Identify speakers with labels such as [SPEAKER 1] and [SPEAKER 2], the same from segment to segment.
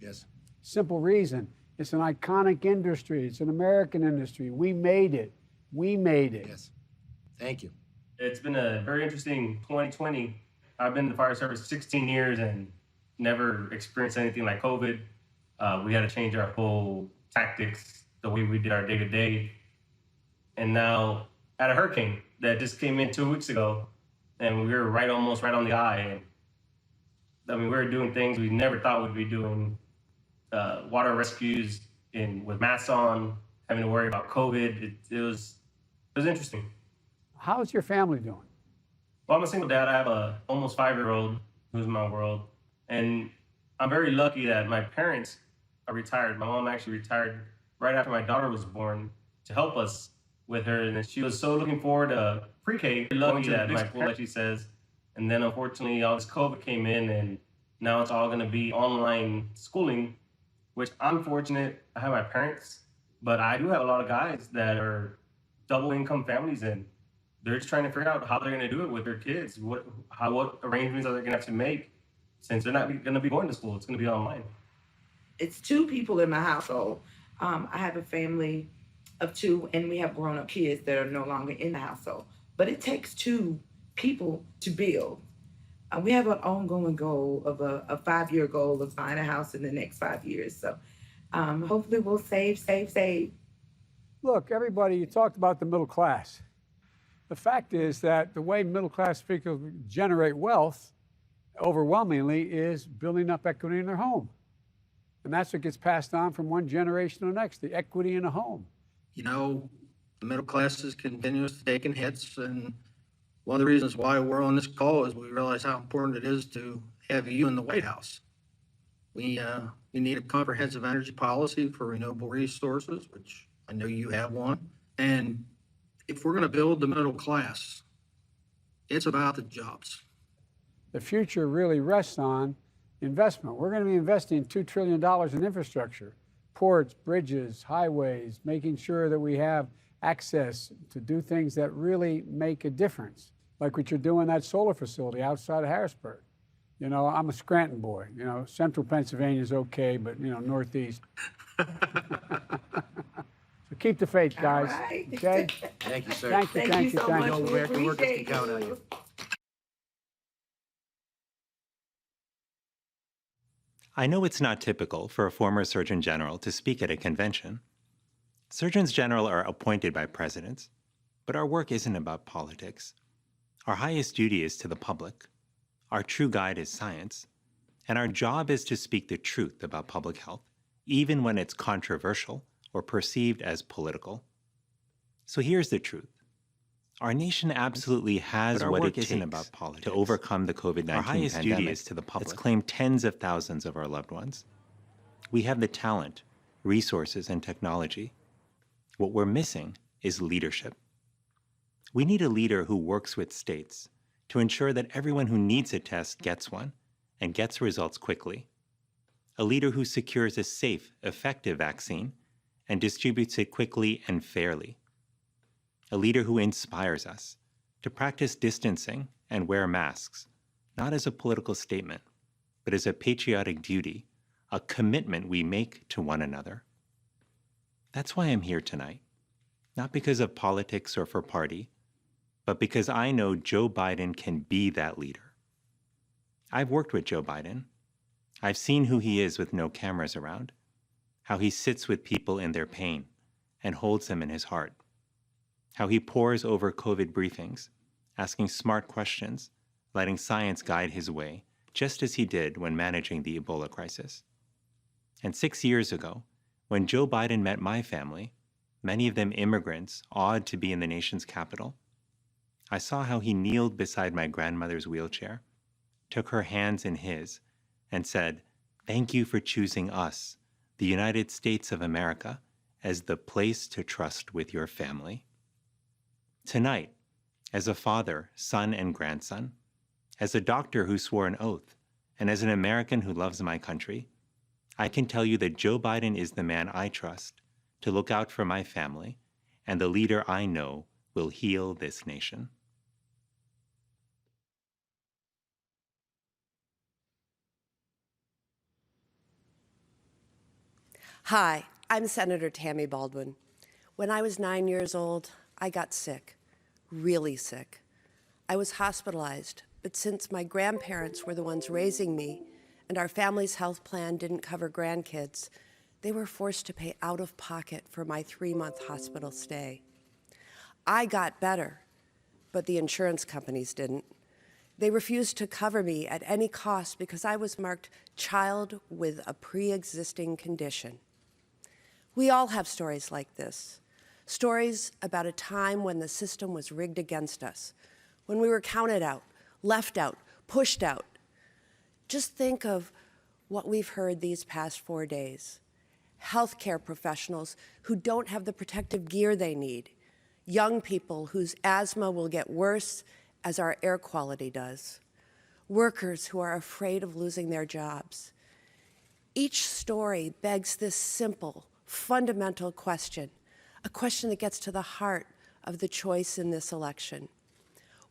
[SPEAKER 1] Yes.
[SPEAKER 2] Simple reason. It's an iconic industry. It's an American industry. We made it. We made it.
[SPEAKER 1] Yes. Thank you.
[SPEAKER 3] It's been a very interesting 2020. I've been in the fire service 16 years and never experienced anything like COVID. We had to change our whole tactics, the way we did our day-to-day. And now at a hurricane that just came in 2 weeks ago, and we were almost right on the eye. And I mean, we were doing things we never thought we'd be doing. Water rescues with masks on, having to worry about COVID. It was interesting.
[SPEAKER 2] How's your family doing?
[SPEAKER 3] Well, I'm a single dad. I have a almost 5-year-old who's in my world. And I'm very lucky that my parents are retired. My mom actually retired right after my daughter was born to help us with her. And she was so looking forward to pre-K, lucky that my school, like she says. And then unfortunately, all this COVID came in, and now it's all going to be online schooling, which I'm fortunate. I have my parents, but I do have a lot of guys that are double income families, and they're just trying to figure out how they're going to do it with their kids. What arrangements are they going to have to make, since they're not going to be going to school? It's going to be online.
[SPEAKER 4] It's 2 people in my household. I have a family of 2, and we have grown-up kids that are no longer in the household. But it takes 2 people to build. We have an ongoing goal of a 5-year goal of buying a house in the next 5 years. So hopefully we'll save.
[SPEAKER 2] Look, everybody, you talked about the middle class. The fact is that the way middle class people generate wealth overwhelmingly is building up equity in their home. And that's what gets passed on from one generation to the next, the equity in a home.
[SPEAKER 1] You know, the middle class is continuously taking hits, and one of the reasons why we're on this call is we realize how important it is to have you in the White House. We need a comprehensive energy policy for renewable resources, which I know you have one. And if we're going to build the middle class, it's about the jobs.
[SPEAKER 2] The future really rests on investment. We're going to be investing $2 trillion in infrastructure, ports, bridges, highways, making sure that we have access to do things that really make a difference, like what you're doing at solar facility outside of Harrisburg. You know, I'm a Scranton boy. You know, central Pennsylvania is okay, but, you know, northeast. So keep the faith, guys.
[SPEAKER 4] Right.
[SPEAKER 2] Okay?
[SPEAKER 1] Thank you, sir.
[SPEAKER 2] Thank you
[SPEAKER 4] so
[SPEAKER 2] thank
[SPEAKER 4] much.
[SPEAKER 2] you.
[SPEAKER 1] No,
[SPEAKER 4] We
[SPEAKER 1] American workers can
[SPEAKER 4] appreciate
[SPEAKER 1] count on
[SPEAKER 4] you.
[SPEAKER 1] you.
[SPEAKER 5] I know it's not typical for a former Surgeon General to speak at a convention. Surgeons General are appointed by presidents, but our work isn't about politics. Our highest duty is to the public. Our true guide is science, and our job is to speak the truth about public health, even when it's controversial or perceived as political. So here's the truth. Our nation absolutely has what it takes to overcome the COVID-19 pandemic. Our highest duty is to the public. It's claimed tens of thousands of our loved ones. We have the talent, resources, and technology. What we're missing is leadership. We need a leader who works with states to ensure that everyone who needs a test gets one and gets results quickly. A leader who secures a safe, effective vaccine and distributes it quickly and fairly. A leader who inspires us to practice distancing and wear masks, not as a political statement, but as a patriotic duty, a commitment we make to one another. That's why I'm here tonight, not because of politics or for party, but because I know Joe Biden can be that leader. I've worked with Joe Biden. I've seen who he is with no cameras around, how he sits with people in their pain and holds them in his heart, how he pores over COVID briefings, asking smart questions, letting science guide his way, just as he did when managing the Ebola crisis. And 6 years ago, when Joe Biden met my family, many of them immigrants awed to be in the nation's capital, I saw how he kneeled beside my grandmother's wheelchair, took her hands in his, and said, "Thank you for choosing us, the United States of America, as the place to trust with your family." Tonight, as a father, son, and grandson, as a doctor who swore an oath, and as an American who loves my country, I can tell you that Joe Biden is the man I trust to look out for my family and the leader I know will heal this nation.
[SPEAKER 6] Hi, I'm Senator Tammy Baldwin. When I was 9 years old, I got sick, really sick. I was hospitalized, but since my grandparents were the ones raising me and our family's health plan didn't cover grandkids, they were forced to pay out of pocket for my 3-month hospital stay. I got better, but the insurance companies didn't. They refused to cover me at any cost because I was marked child with a pre-existing condition. We all have stories like this, stories about a time when the system was rigged against us, when we were counted out, left out, pushed out. Just think of what we've heard these past 4 days. Healthcare professionals who don't have the protective gear they need, young people whose asthma will get worse as our air quality does, workers who are afraid of losing their jobs. Each story begs this simple, fundamental question, a question that gets to the heart of the choice in this election.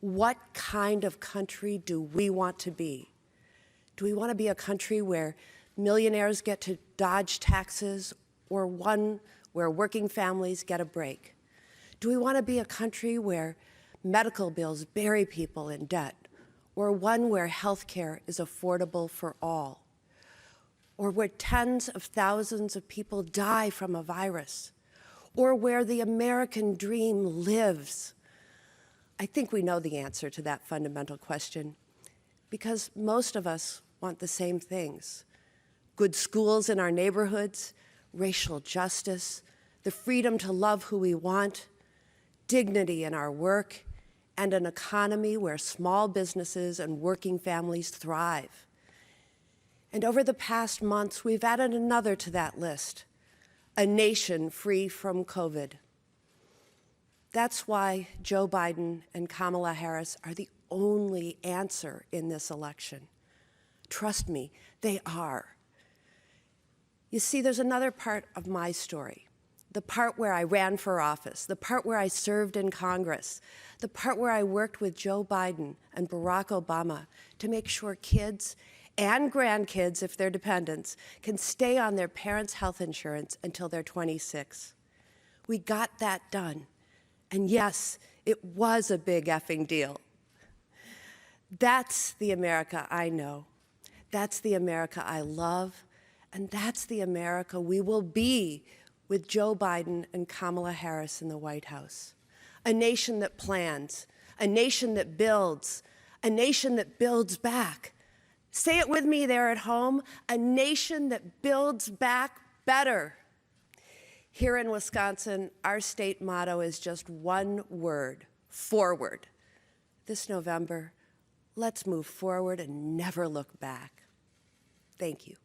[SPEAKER 6] What kind of country do we want to be? Do we want to be a country where millionaires get to dodge taxes, or one where working families get a break? Do we want to be a country where medical bills bury people in debt, or one where health care is affordable for all, or where tens of thousands of people die from a virus, or where the American dream lives? I think we know the answer to that fundamental question, because most of us want the same things: good schools in our neighborhoods, racial justice, the freedom to love who we want, dignity in our work, and an economy where small businesses and working families thrive. And over the past months, we've added another to that list: a nation free from COVID. That's why Joe Biden and Kamala Harris are the only answer in this election. Trust me, they are. You see, there's another part of my story, the part where I ran for office, the part where I served in Congress, the part where I worked with Joe Biden and Barack Obama to make sure kids and grandkids, if they're dependents, can stay on their parents' health insurance until they're 26. We got that done. And yes, it was a big effing deal. That's the America I know. That's the America I love. And that's the America we will be with Joe Biden and Kamala Harris in the White House. A nation that plans, a nation that builds, a nation that builds back. Say it with me there at home: a nation that builds back better. Here in Wisconsin, our state motto is just one word: forward. This November, let's move forward and never look back. Thank you.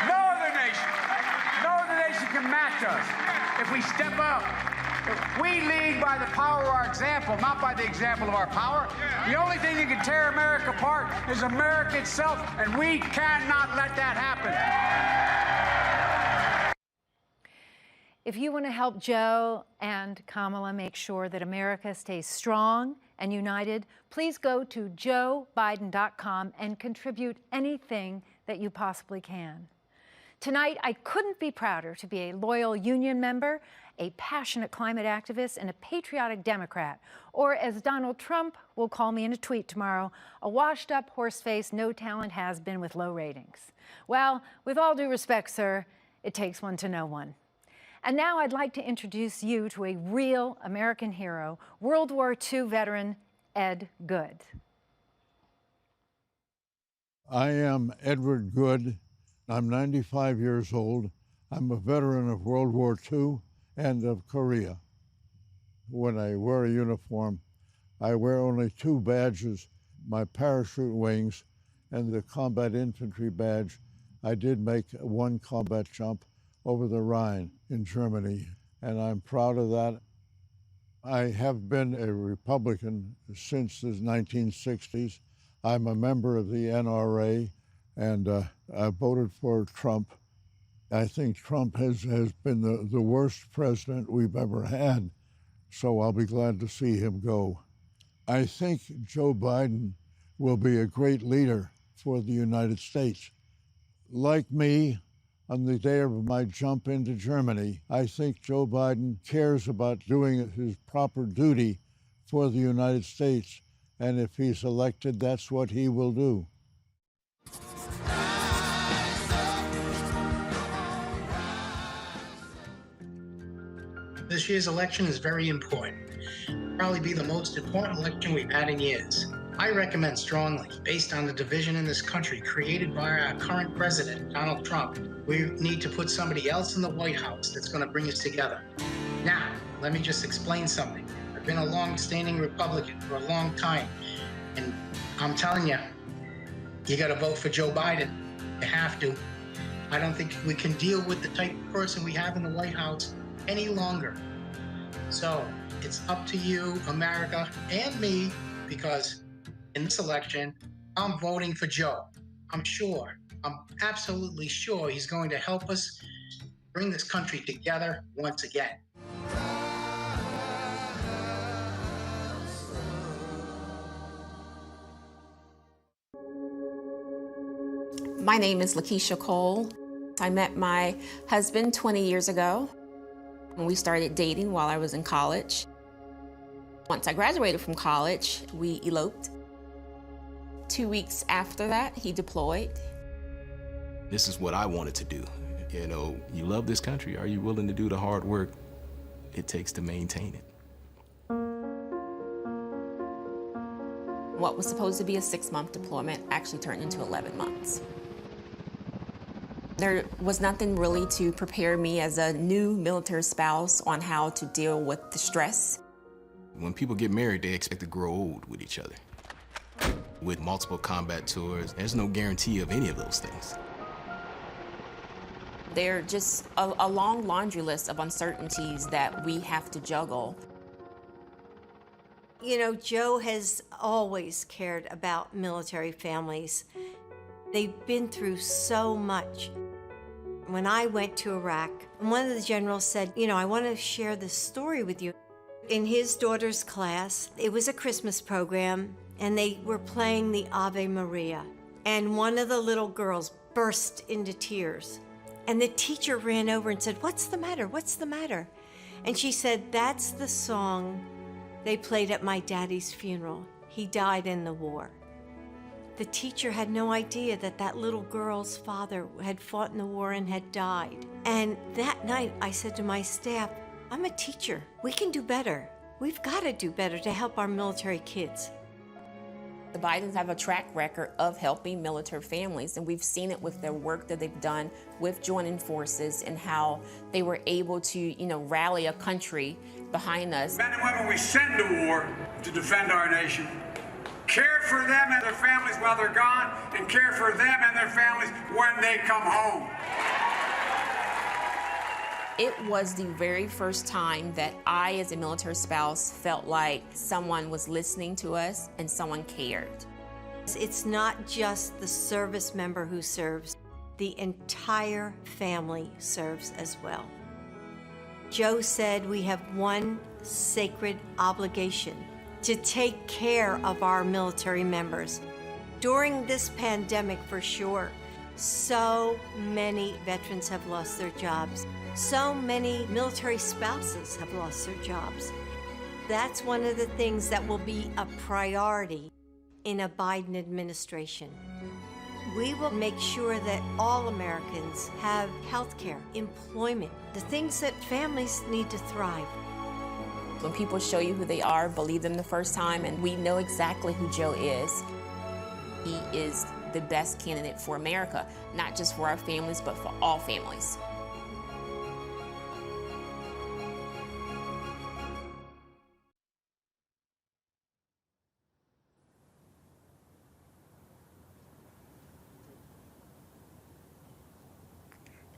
[SPEAKER 7] No other nation can match us if we step up. If we lead by the power of our example, not by the example of our power. The only thing that can tear America apart is America itself, and we cannot let that happen.
[SPEAKER 8] If you want to help Joe and Kamala make sure that America stays strong and united, please go to joebiden.com and contribute anything that you possibly can. Tonight, I couldn't be prouder to be a loyal union member, a passionate climate activist, and a patriotic Democrat, or as Donald Trump will call me in a tweet tomorrow, a washed-up, horse-faced, no-talent has-been with low ratings. Well, with all due respect, sir, it takes one to know one. And now I'd like to introduce you to a real American hero, World War II veteran Ed Good.
[SPEAKER 9] I am Edward Good. I'm 95 years old. I'm a veteran of World War II and of Korea. When I wear a uniform, I wear only 2 badges, my parachute wings and the combat infantry badge. I did make 1 combat jump over the Rhine in Germany, and I'm proud of that. I have been a Republican since the 1960s. I'm a member of the NRA, and I voted for Trump. I think Trump has been the worst president we've ever had, so I'll be glad to see him go. I think Joe Biden will be a great leader for the United States. Like me, on the day of my jump into Germany, I think Joe Biden cares about doing his proper duty for the United States, and if he's elected, that's what he will do.
[SPEAKER 10] This year's election is very important. Probably be the most important election we've had in years. I recommend strongly, based on the division in this country created by our current president, Donald Trump, we need to put somebody else in the White House that's going to bring us together. Now, let me just explain something. I've been a long-standing Republican for a long time, and I'm telling you, you got to vote for Joe Biden. You have to. I don't think we can deal with the type of person we have in the White House any longer. So it's up to you, America, and me, because in this election, I'm voting for Joe. I'm absolutely sure he's going to help us bring this country together once again.
[SPEAKER 11] My name is Lakeisha Cole. I met my husband 20 years ago. We started dating while I was in college. Once I graduated from college, we eloped. 2 weeks after that, he deployed.
[SPEAKER 12] This is what I wanted to do. You know, you love this country. Are you willing to do the hard work it takes to maintain it?
[SPEAKER 11] What was supposed to be a 6-month deployment actually turned into 11 months. There was nothing really to prepare me as a new military spouse on how to deal with the stress.
[SPEAKER 12] When people get married, they expect to grow old with each other. With multiple combat tours, there's no guarantee of any of those things.
[SPEAKER 11] They're just a long laundry list of uncertainties that we have to juggle.
[SPEAKER 13] You know, Joe has always cared about military families. They've been through so much. When I went to Iraq, one of the generals said, you know, I want to share this story with you. In his daughter's class, it was a Christmas program, and they were playing the Ave Maria. And one of the little girls burst into tears. And the teacher ran over and said, "What's the matter? What's the matter?" And she said, "That's the song they played at my daddy's funeral. He died in the war." The teacher had no idea that that little girl's father had fought in the war and had died. And that night I said to my staff, I'm a teacher. We can do better. We've got to do better to help our military kids.
[SPEAKER 11] The Bidens have a track record of helping military families, and we've seen it with their work that they've done with joining forces and how they were able to, you know, rally a country behind us.
[SPEAKER 7] Men and women we send to war to defend our nation, care for them and their families while they're gone, and care for them and their families when they come home.
[SPEAKER 11] It was the very first time that I, as a military spouse, felt like someone was listening to us and someone cared.
[SPEAKER 13] It's not just the service member who serves, the entire family serves as well. Joe said we have one sacred obligation to take care of our military members. During this pandemic, for sure, so many veterans have lost their jobs. So many military spouses have lost their jobs. That's one of the things that will be a priority in a Biden administration. We will make sure that all Americans have health care, employment, the things that families need to thrive.
[SPEAKER 11] When people show you who they are, believe them the first time, and we know exactly who Joe is. He is the best candidate for America, not just for our families, but for all families.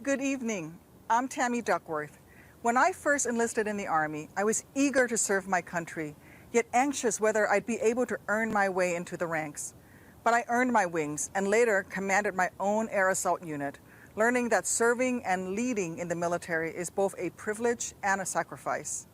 [SPEAKER 14] Good evening. I'm Tammy Duckworth. When I first enlisted in the Army, I was eager to serve my country, yet anxious whether I'd be able to earn my way into the ranks. But I earned my wings and later commanded my own air assault unit, learning that serving and leading in the military is both a privilege and a sacrifice.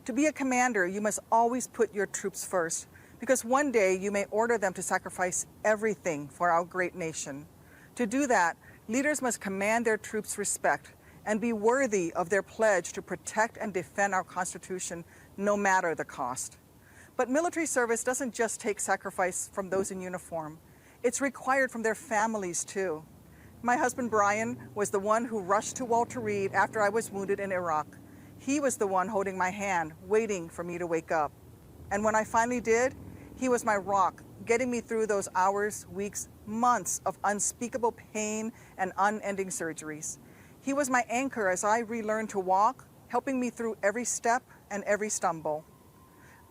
[SPEAKER 14] To be a commander, you must always put your troops first, because one day you may order them to sacrifice everything for our great nation. To do that, leaders must command their troops respect and be worthy of their pledge to protect and defend our Constitution no matter the cost. But military service doesn't just take sacrifice from those in uniform. It's required from their families too. My husband Brian was the one who rushed to Walter Reed after I was wounded in Iraq. He was the one holding my hand, waiting for me to wake up. And when I finally did, he was my rock, getting me through those hours, weeks, months of unspeakable pain and unending surgeries. He was my anchor as I relearned to walk, helping me through every step and every stumble.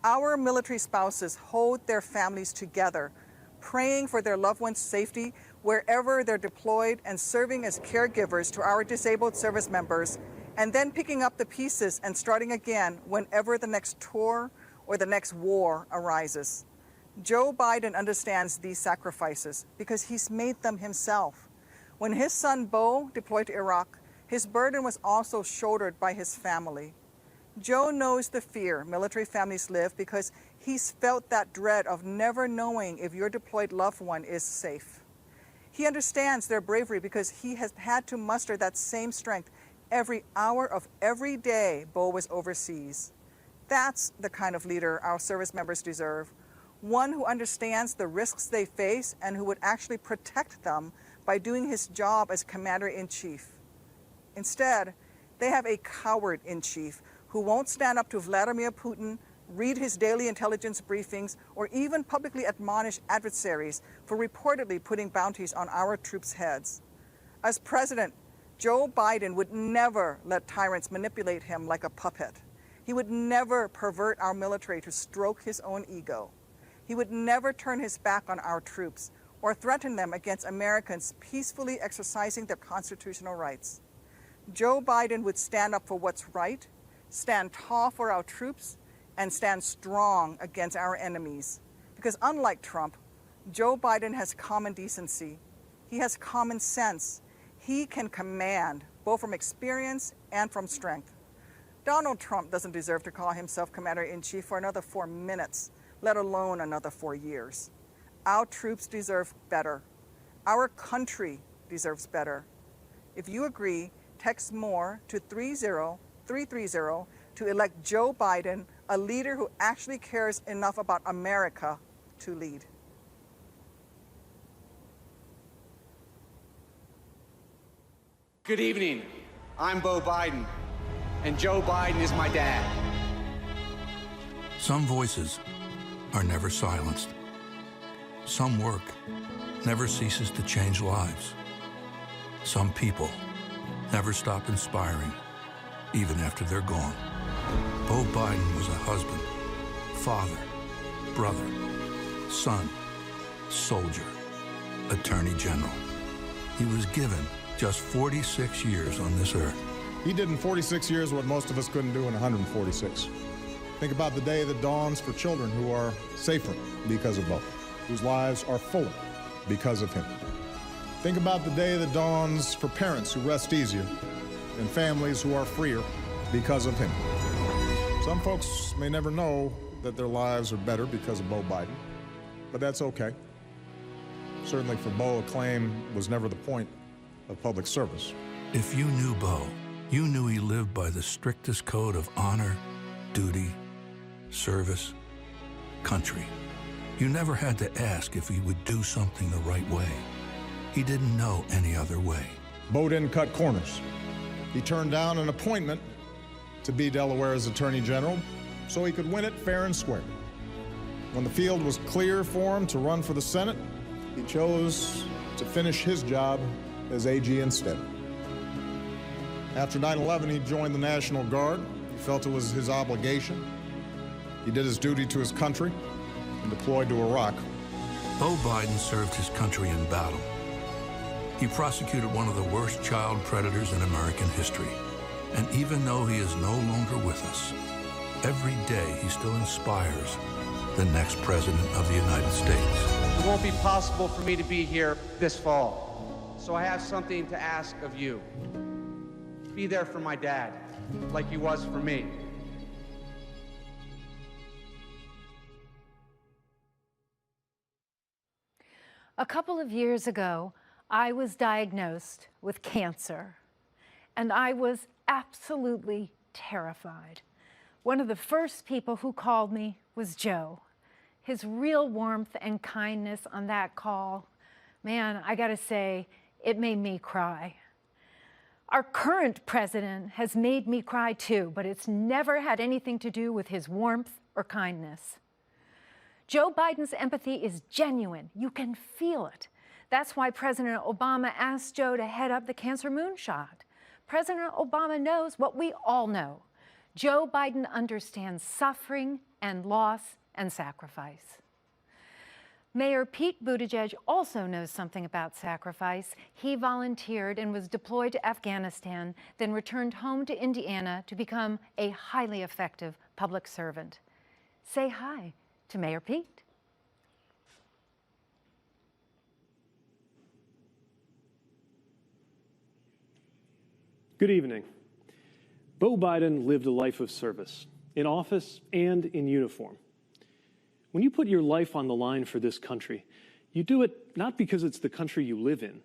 [SPEAKER 14] Our military spouses hold their families together, praying for their loved ones' safety wherever they're deployed and serving as caregivers to our disabled service members, and then picking up the pieces and starting again whenever the next tour or the next war arises. Joe Biden understands these sacrifices because he's made them himself. When his son Beau deployed to Iraq, his burden was also shouldered by his family. Joe knows the fear military families live because he's felt that dread of never knowing if your deployed loved one is safe. He understands their bravery because he has had to muster that same strength every hour of every day Beau was overseas. That's the kind of leader our service members deserve, one who understands the risks they face and who would actually protect them by doing his job as commander-in-chief. Instead, they have a coward-in-chief who won't stand up to Vladimir Putin, read his daily intelligence briefings, or even publicly admonish adversaries for reportedly putting bounties on our troops' heads. As president, Joe Biden would never let tyrants manipulate him like a puppet. He would never pervert our military to stroke his own ego. He would never turn his back on our troops or threaten them against Americans peacefully exercising their constitutional rights. Joe Biden would stand up for what's right, stand tall for our troops, and stand strong against our enemies. Because unlike Trump, Joe Biden has common decency. He has common sense. He can command, both from experience and from strength. Donald Trump doesn't deserve to call himself commander-in-chief for another 4 minutes, let alone another 4 years. Our troops deserve better. Our country deserves better. If you agree, text MORE to 30330 to elect Joe Biden, a leader who actually cares enough about America to lead.
[SPEAKER 7] Good evening. I'm Beau Biden, and Joe Biden is my dad.
[SPEAKER 15] Some voices are never silenced. Some work never ceases to change lives. Some people never stop inspiring, even after they're gone. Beau Biden was a husband, father, brother, son, soldier, attorney general. He was given just 46 years on this earth.
[SPEAKER 16] He did in 46 years what most of us couldn't do in 146. Think about the day that dawns for children who are safer because of Beau, whose lives are fuller because of him. Think about the day that dawns for parents who rest easier and families who are freer because of him. Some folks may never know that their lives are better because of Beau Biden, but that's okay. Certainly for Beau, acclaim was never the point of public service.
[SPEAKER 15] If you knew Beau, you knew he lived by the strictest code of honor, duty, service, country. You never had to ask if he would do something the right way. He didn't know any other way.
[SPEAKER 16] Beau didn't cut corners. He turned down an appointment to be Delaware's Attorney General so he could win it fair and square. When the field was clear for him to run for the Senate, he chose to finish his job as AG instead. After 9/11, he joined the National Guard. He felt it was his obligation. He did his duty to his country and deployed to Iraq.
[SPEAKER 15] Beau Biden served his country in battle. He prosecuted one of the worst child predators in American history. And even though he is no longer with us, every day he still inspires the next president of the United States.
[SPEAKER 7] It won't be possible for me to be here this fall, so I have something to ask of you. Be there for my dad, like he was for me.
[SPEAKER 8] A couple of years ago, I was diagnosed with cancer, and I was absolutely terrified. One of the first people who called me was Joe. His real warmth and kindness on that call, man, I gotta say, it made me cry. Our current president has made me cry too, but it's never had anything to do with his warmth or kindness. Joe Biden's empathy is genuine. You can feel it. That's why President Obama asked Joe to head up the cancer moonshot. President Obama knows what we all know. Joe Biden understands suffering and loss and sacrifice. Mayor Pete Buttigieg also knows something about sacrifice. He volunteered and was deployed to Afghanistan, then returned home to Indiana to become a highly effective public servant. Say hi to Mayor Pete.
[SPEAKER 17] Good evening. Beau Biden lived a life of service, in office and in uniform. When you put your life on the line for this country, you do it not because it's the country you live in,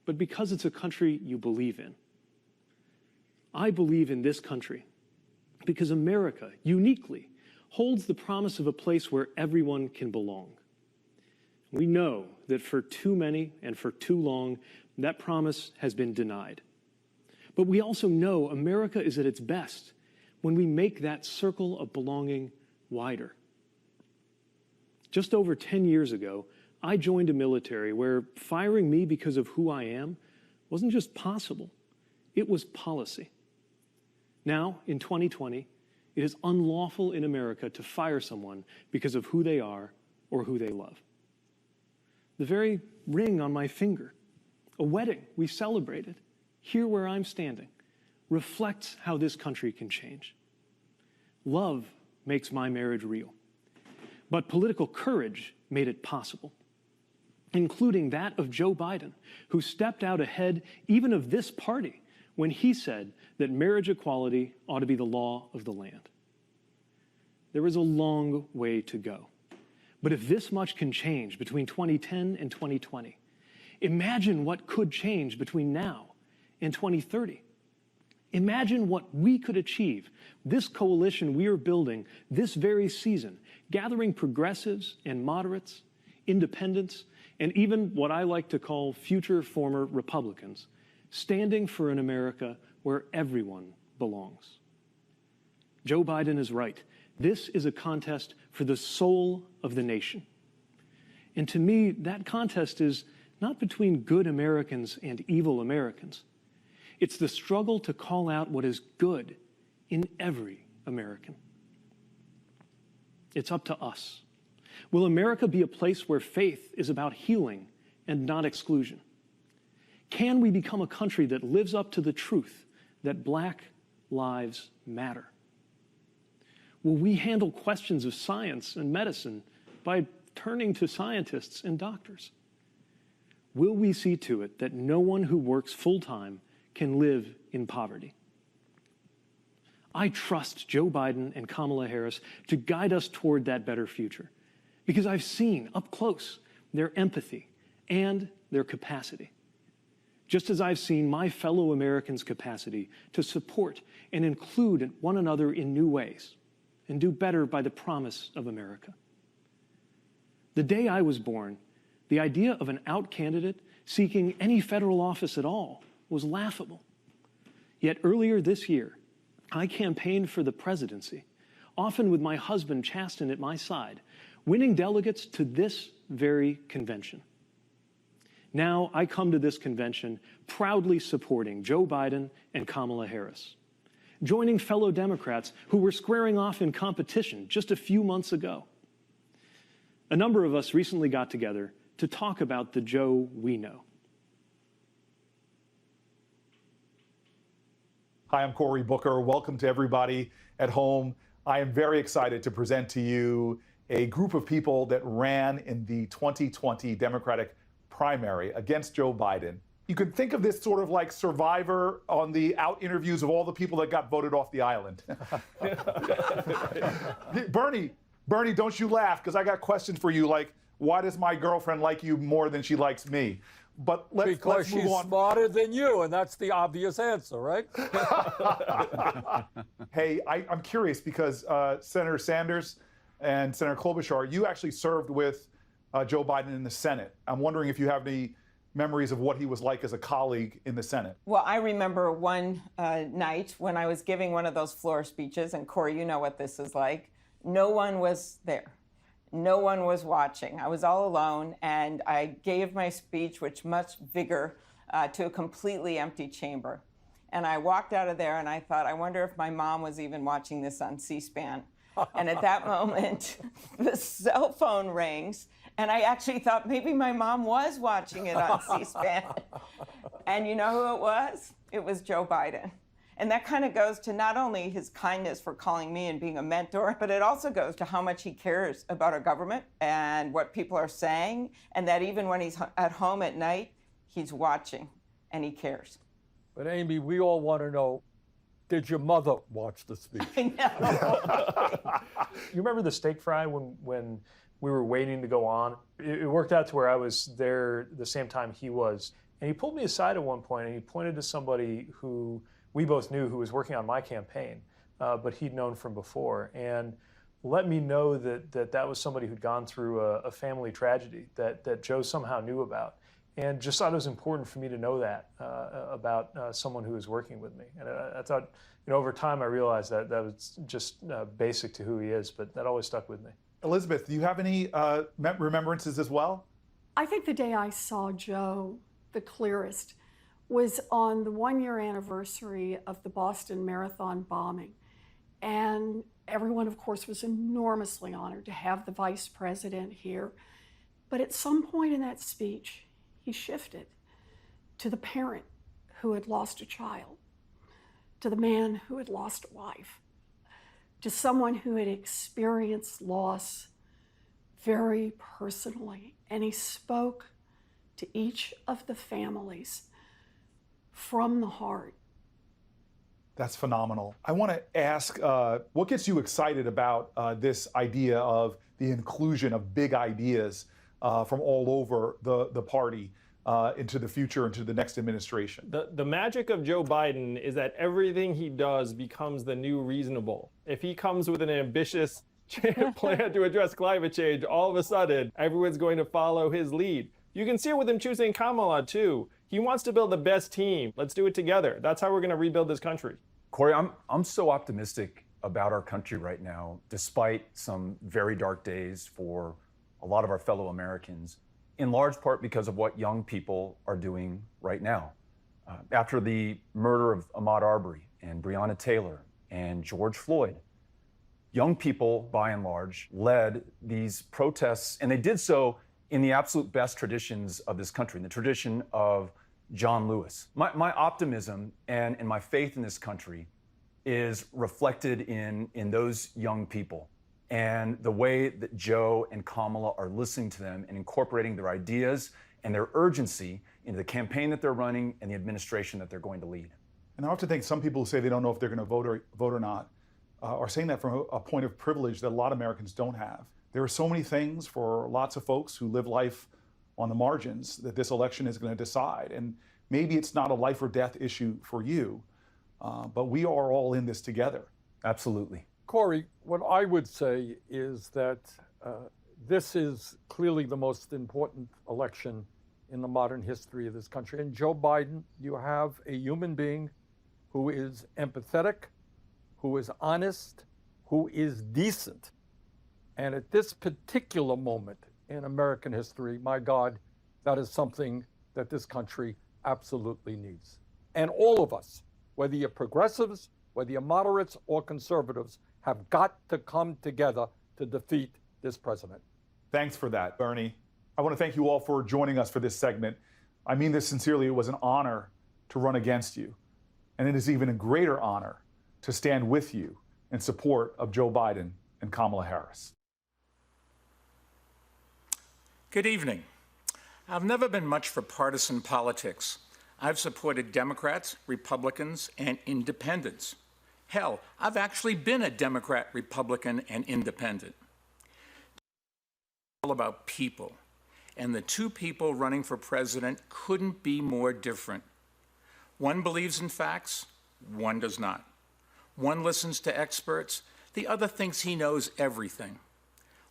[SPEAKER 17] but because it's a country you believe in. I believe in this country because America, uniquely, holds the promise of a place where everyone can belong. We know that for too many and for too long, that promise has been denied. But we also know America is at its best when we make that circle of belonging wider. Just over 10 years ago, I joined a military where firing me because of who I am wasn't just possible, it was policy. Now, in 2020, it is unlawful in America to fire someone because of who they are or who they love. The very ring on my finger, a wedding we celebrated, here where I'm standing, reflects how this country can change. Love makes my marriage real. But political courage made it possible, including that of Joe Biden, who stepped out ahead even of this party when he said that marriage equality ought to be the law of the land. There is a long way to go. But if this much can change between 2010 and 2020, imagine what could change between now and 2030. Imagine what we could achieve, this coalition we are building this very season, gathering progressives and moderates, independents, and even what I like to call future former Republicans, standing for an America where everyone belongs. Joe Biden is right. This is a contest for the soul of the nation. And to me, that contest is not between good Americans and evil Americans. It's the struggle to call out what is good in every American. It's up to us. Will America be a place where faith is about healing and not exclusion? Can we become a country that lives up to the truth that Black lives matter? Will we handle questions of science and medicine by turning to scientists and doctors? Will we see to it that no one who works full-time can live in poverty? I trust Joe Biden and Kamala Harris to guide us toward that better future because I've seen up close their empathy and their capacity, just as I've seen my fellow Americans' capacity to support and include one another in new ways and do better by the promise of America. The day I was born, the idea of an out candidate seeking any federal office at all was laughable. Yet earlier this year, I campaigned for the presidency, often with my husband Chasten at my side, winning delegates to this very convention. Now I come to this convention proudly supporting Joe Biden and Kamala Harris, joining fellow Democrats who were squaring off in competition just a few months ago. A number of us recently got together to talk about the Joe we know.
[SPEAKER 18] Hi, I'm Cory Booker. Welcome to everybody at home. I am very excited to present to you a group of people that ran in the 2020 Democratic primary against Joe Biden. You could think of this sort of like Survivor on the out interviews of all the people that got voted off the island. Bernie, don't you laugh, because I got questions for you like, why does my girlfriend like you more than she likes me? But let's move
[SPEAKER 19] she's
[SPEAKER 18] on.
[SPEAKER 19] smarter than you, and that's the obvious answer, right?
[SPEAKER 18] Hey, I'm curious because Senator Sanders and Senator Klobuchar, you actually served with Joe Biden in the Senate. I'm wondering if you have any memories of what he was like as a colleague in the Senate.
[SPEAKER 20] Well, I remember one night when I was giving one of those floor speeches, and Corey, you know what this is like. No one was there. No one was watching. I was all alone, and I gave my speech with much vigor to a completely empty chamber. And I walked out of there, and I thought, I wonder if my mom was even watching this on C-SPAN. And at that moment, the cell phone rings, and I actually thought maybe my mom was watching it on C-SPAN. And you know who it was? It was Joe Biden. And that kind of goes to not only his kindness for calling me and being a mentor, but it also goes to how much he cares about our government and what people are saying, and that even when he's at home at night, he's watching and he cares.
[SPEAKER 19] But Amy, we all want to know, did your mother watch the speech?
[SPEAKER 20] I know.
[SPEAKER 17] You remember the steak fry when we were waiting to go on? It worked out to where I was there the same time he was. And he pulled me aside at one point and he pointed to somebody who we both knew who was working on my campaign, but he'd known from before, and let me know that was somebody who'd gone through a family tragedy that Joe somehow knew about, and just thought it was important for me to know that about someone who was working with me. And I thought, over time I realized that was just basic to who he is, but that always stuck with me.
[SPEAKER 18] Elizabeth, do you have any remembrances as well?
[SPEAKER 21] I think the day I saw Joe the clearest was on the 1-year anniversary of the Boston Marathon bombing. And everyone, of course, was enormously honored to have the vice president here. But at some point in that speech, he shifted to the parent who had lost a child, to the man who had lost a wife, to someone who had experienced loss very personally. And he spoke to each of the families from the heart.
[SPEAKER 18] That's phenomenal. I want to ask, what gets you excited about this idea of the inclusion of big ideas from all over the party into the future, into the next administration?
[SPEAKER 22] The magic of Joe Biden is that everything he does becomes the new reasonable. If he comes with an ambitious plan to address climate change, all of a sudden, everyone's going to follow his lead. You can see it with him choosing Kamala, too. He wants to build the best team. Let's do it together. That's how we're going to rebuild this country.
[SPEAKER 23] Corey, I'm so optimistic about our country right now, despite some very dark days for a lot of our fellow Americans, in large part because of what young people are doing right now. After the murder of Ahmaud Arbery and Breonna Taylor and George Floyd, young people, by and large, led these protests, and they did so in the absolute best traditions of this country, in the tradition of John Lewis. My optimism and my faith in this country is reflected in those young people and the way that Joe and Kamala are listening to them and incorporating their ideas and their urgency into the campaign that they're running and the administration that they're going to lead.
[SPEAKER 18] And I often think some people who say they don't know if they're going to vote or not are saying that from a point of privilege that a lot of Americans don't have. There are so many things for lots of folks who live life on the margins that this election is going to decide. And maybe it's not a life or death issue for you, but we are all in this together.
[SPEAKER 23] Absolutely.
[SPEAKER 19] Corey, what I would say is that this is clearly the most important election in the modern history of this country. And Joe Biden, you have a human being who is empathetic, who is honest, who is decent. And at this particular moment in American history, my God, that is something that this country absolutely needs. And all of us, whether you're progressives, whether you're moderates or conservatives, have got to come together to defeat this president.
[SPEAKER 18] Thanks for that, Bernie. I want to thank you all for joining us for this segment. I mean this sincerely. It was an honor to run against you. And it is even a greater honor to stand with you in support of Joe Biden and Kamala Harris.
[SPEAKER 24] Good evening. I've never been much for partisan politics. I've supported Democrats, Republicans, and independents. Hell, I've actually been a Democrat, Republican, and independent. all about people. And the two people running for president couldn't be more different. One believes in facts, one does not. One listens to experts, the other thinks he knows everything.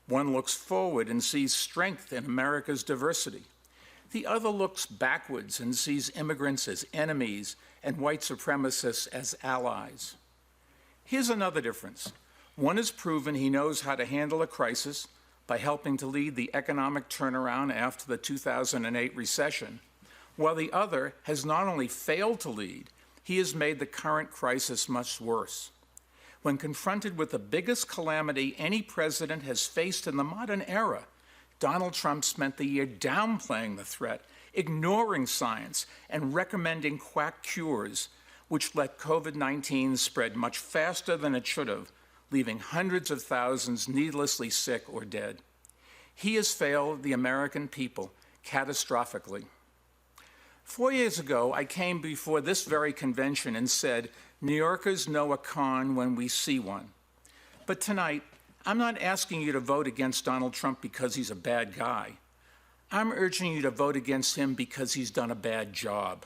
[SPEAKER 24] One looks forward and sees strength in America's diversity. The other looks backwards and sees immigrants as enemies and white supremacists as allies. Here's another difference. One has proven he knows how to handle a crisis by helping to lead the economic turnaround after the 2008 recession, while the other has not only failed to lead, he has made the current crisis much worse. When confronted with the biggest calamity any president has faced in the modern era, Donald Trump spent the year downplaying the threat, ignoring science, and recommending quack cures, which let COVID-19 spread much faster than it should have, leaving hundreds of thousands needlessly sick or dead. He has failed the American people catastrophically. 4 years ago, I came before this very convention and said, New Yorkers know a con when we see one. But tonight, I'm not asking you to vote against Donald Trump because he's a bad guy. I'm urging you to vote against him because he's done a bad job.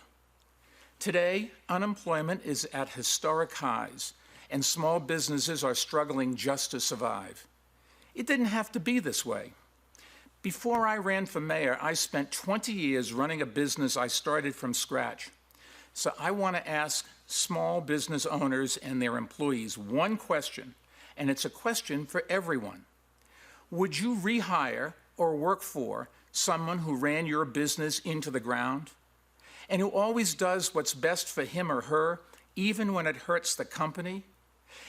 [SPEAKER 24] Today, unemployment is at historic highs, and small businesses are struggling just to survive. It didn't have to be this way. Before I ran for mayor, I spent 20 years running a business I started from scratch. So I want to ask small business owners and their employees one question, and it's a question for everyone. Would you rehire or work for someone who ran your business into the ground and who always does what's best for him or her, even when it hurts the company,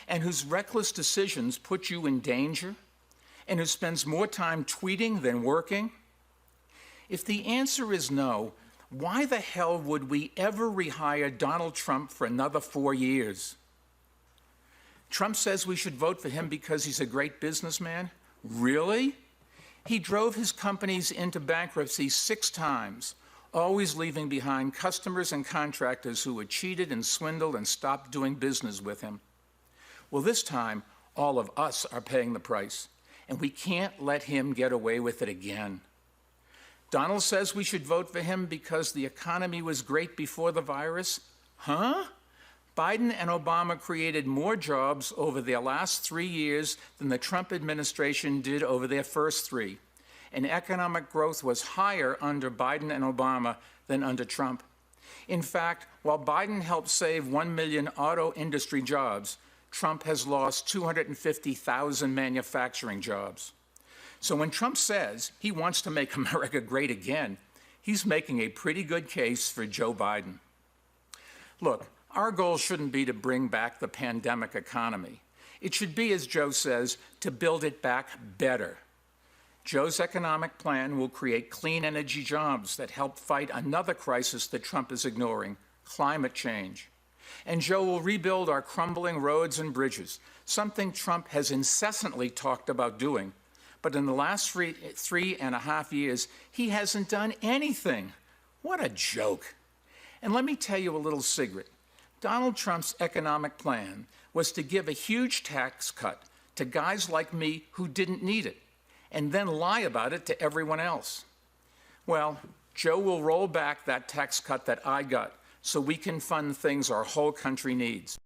[SPEAKER 24] and whose reckless decisions put you in danger, and who spends more time tweeting than working? If the answer is no, why the hell would we ever rehire Donald Trump for another 4 years? Trump says we should vote for him because he's a great businessman? Really? He drove his companies into bankruptcy 6 times, always leaving behind customers and contractors who had cheated and swindled and stopped doing business with him. Well, this time, all of us are paying the price, and we can't let him get away with it again. Donald says we should vote for him because the economy was great before the virus? Huh? Biden and Obama created more jobs over their last 3 years than the Trump administration did over their first 3. And economic growth was higher under Biden and Obama than under Trump. In fact, while Biden helped save 1 million auto industry jobs, Trump has lost 250,000 manufacturing jobs. So when Trump says he wants to make America great again, he's making a pretty good case for Joe Biden. Look, our goal shouldn't be to bring back the pandemic economy. It should be, as Joe says, to build it back better. Joe's economic plan will create clean energy jobs that help fight another crisis that Trump is ignoring, climate change. And Joe will rebuild our crumbling roads and bridges, something Trump has incessantly talked about doing. But in the last 3.5 years, he hasn't done anything. What a joke. And let me tell you a little secret. Donald Trump's economic plan was to give a huge tax cut to guys like me who didn't need it, and then lie about it to everyone else. Well, Joe will roll back that tax cut that I got so we can fund things our whole country needs,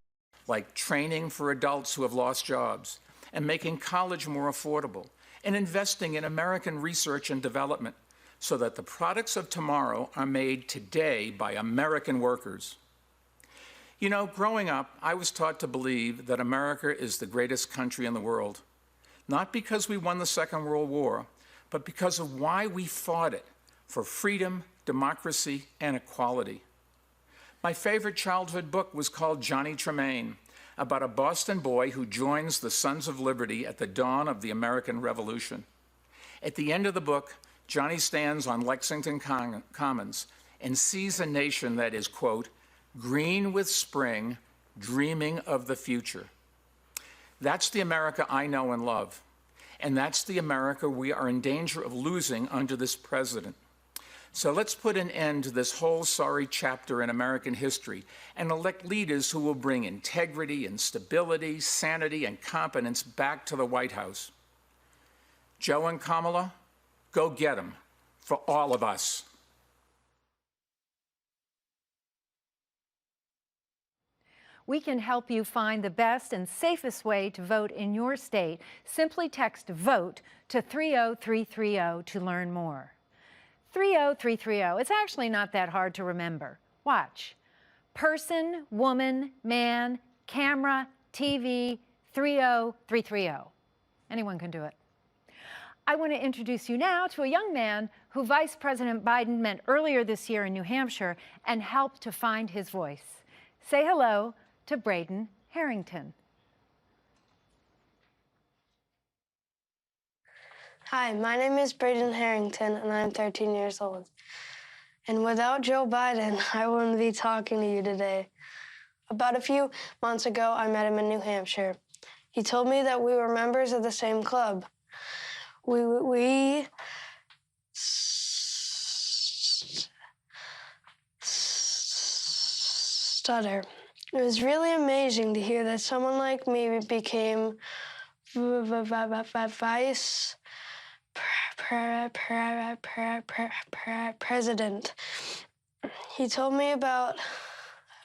[SPEAKER 24] like training for adults who have lost jobs, and making college more affordable, and investing in American research and development so that the products of tomorrow are made today by American workers. You know, growing up, I was taught to believe that America is the greatest country in the world, not because we won the Second World War, but because of why we fought it, for freedom, democracy, and equality. My favorite childhood book was called Johnny Tremaine, about a Boston boy who joins the Sons of Liberty at the dawn of the American Revolution. At the end of the book, Johnny stands on Lexington Commons and sees a nation that is, quote, green with spring, dreaming of the future. That's the America I know and love, and that's the America we are in danger of losing under this president. So let's put an end to this whole sorry chapter in American history and elect leaders who will bring integrity and stability, sanity, and competence back to the White House. Joe and Kamala, Go get them, for all of us.
[SPEAKER 8] We can help you find the best and safest way to vote in your state. Simply text VOTE to 30330 to learn more. 30330, it's actually not that hard to remember. Watch. Person, woman, man, camera, TV, 30330. Anyone can do it. I want to introduce you now to a young man who Vice President Biden met earlier this year in New Hampshire and helped to find his voice. Say hello to Braden Harrington.
[SPEAKER 1] Hi, my name is Braden Harrington, and I'm 13 years old. And without Joe Biden, I wouldn't be talking to you today. About a few months ago, I met him in New Hampshire. He told me that we were members of the same club. We stutter. It was really amazing to hear that someone like me became vice president. He told me about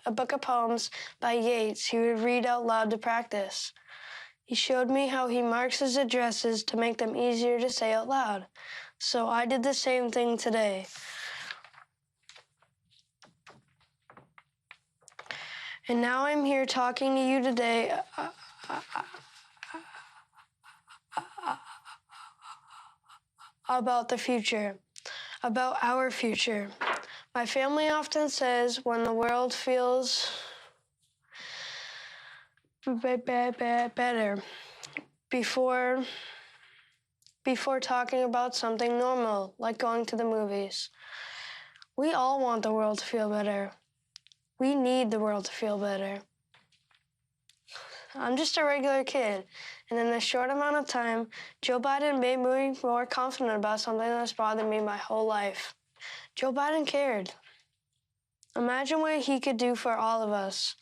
[SPEAKER 1] a book of poems by Yeats he would read out loud to practice. He showed me how he marks his addresses to make them easier to say out loud. So I did the same thing today. And now I'm here talking to you today about the future, about our future. My family often says when the world feels better before talking about something normal, like going to the movies. We all want the world to feel better. We need the world to feel better. I'm just a regular kid, and in a short amount of time, Joe Biden made me more confident about something that's bothered me my whole life. Joe Biden cared. Imagine what he could do for all of us.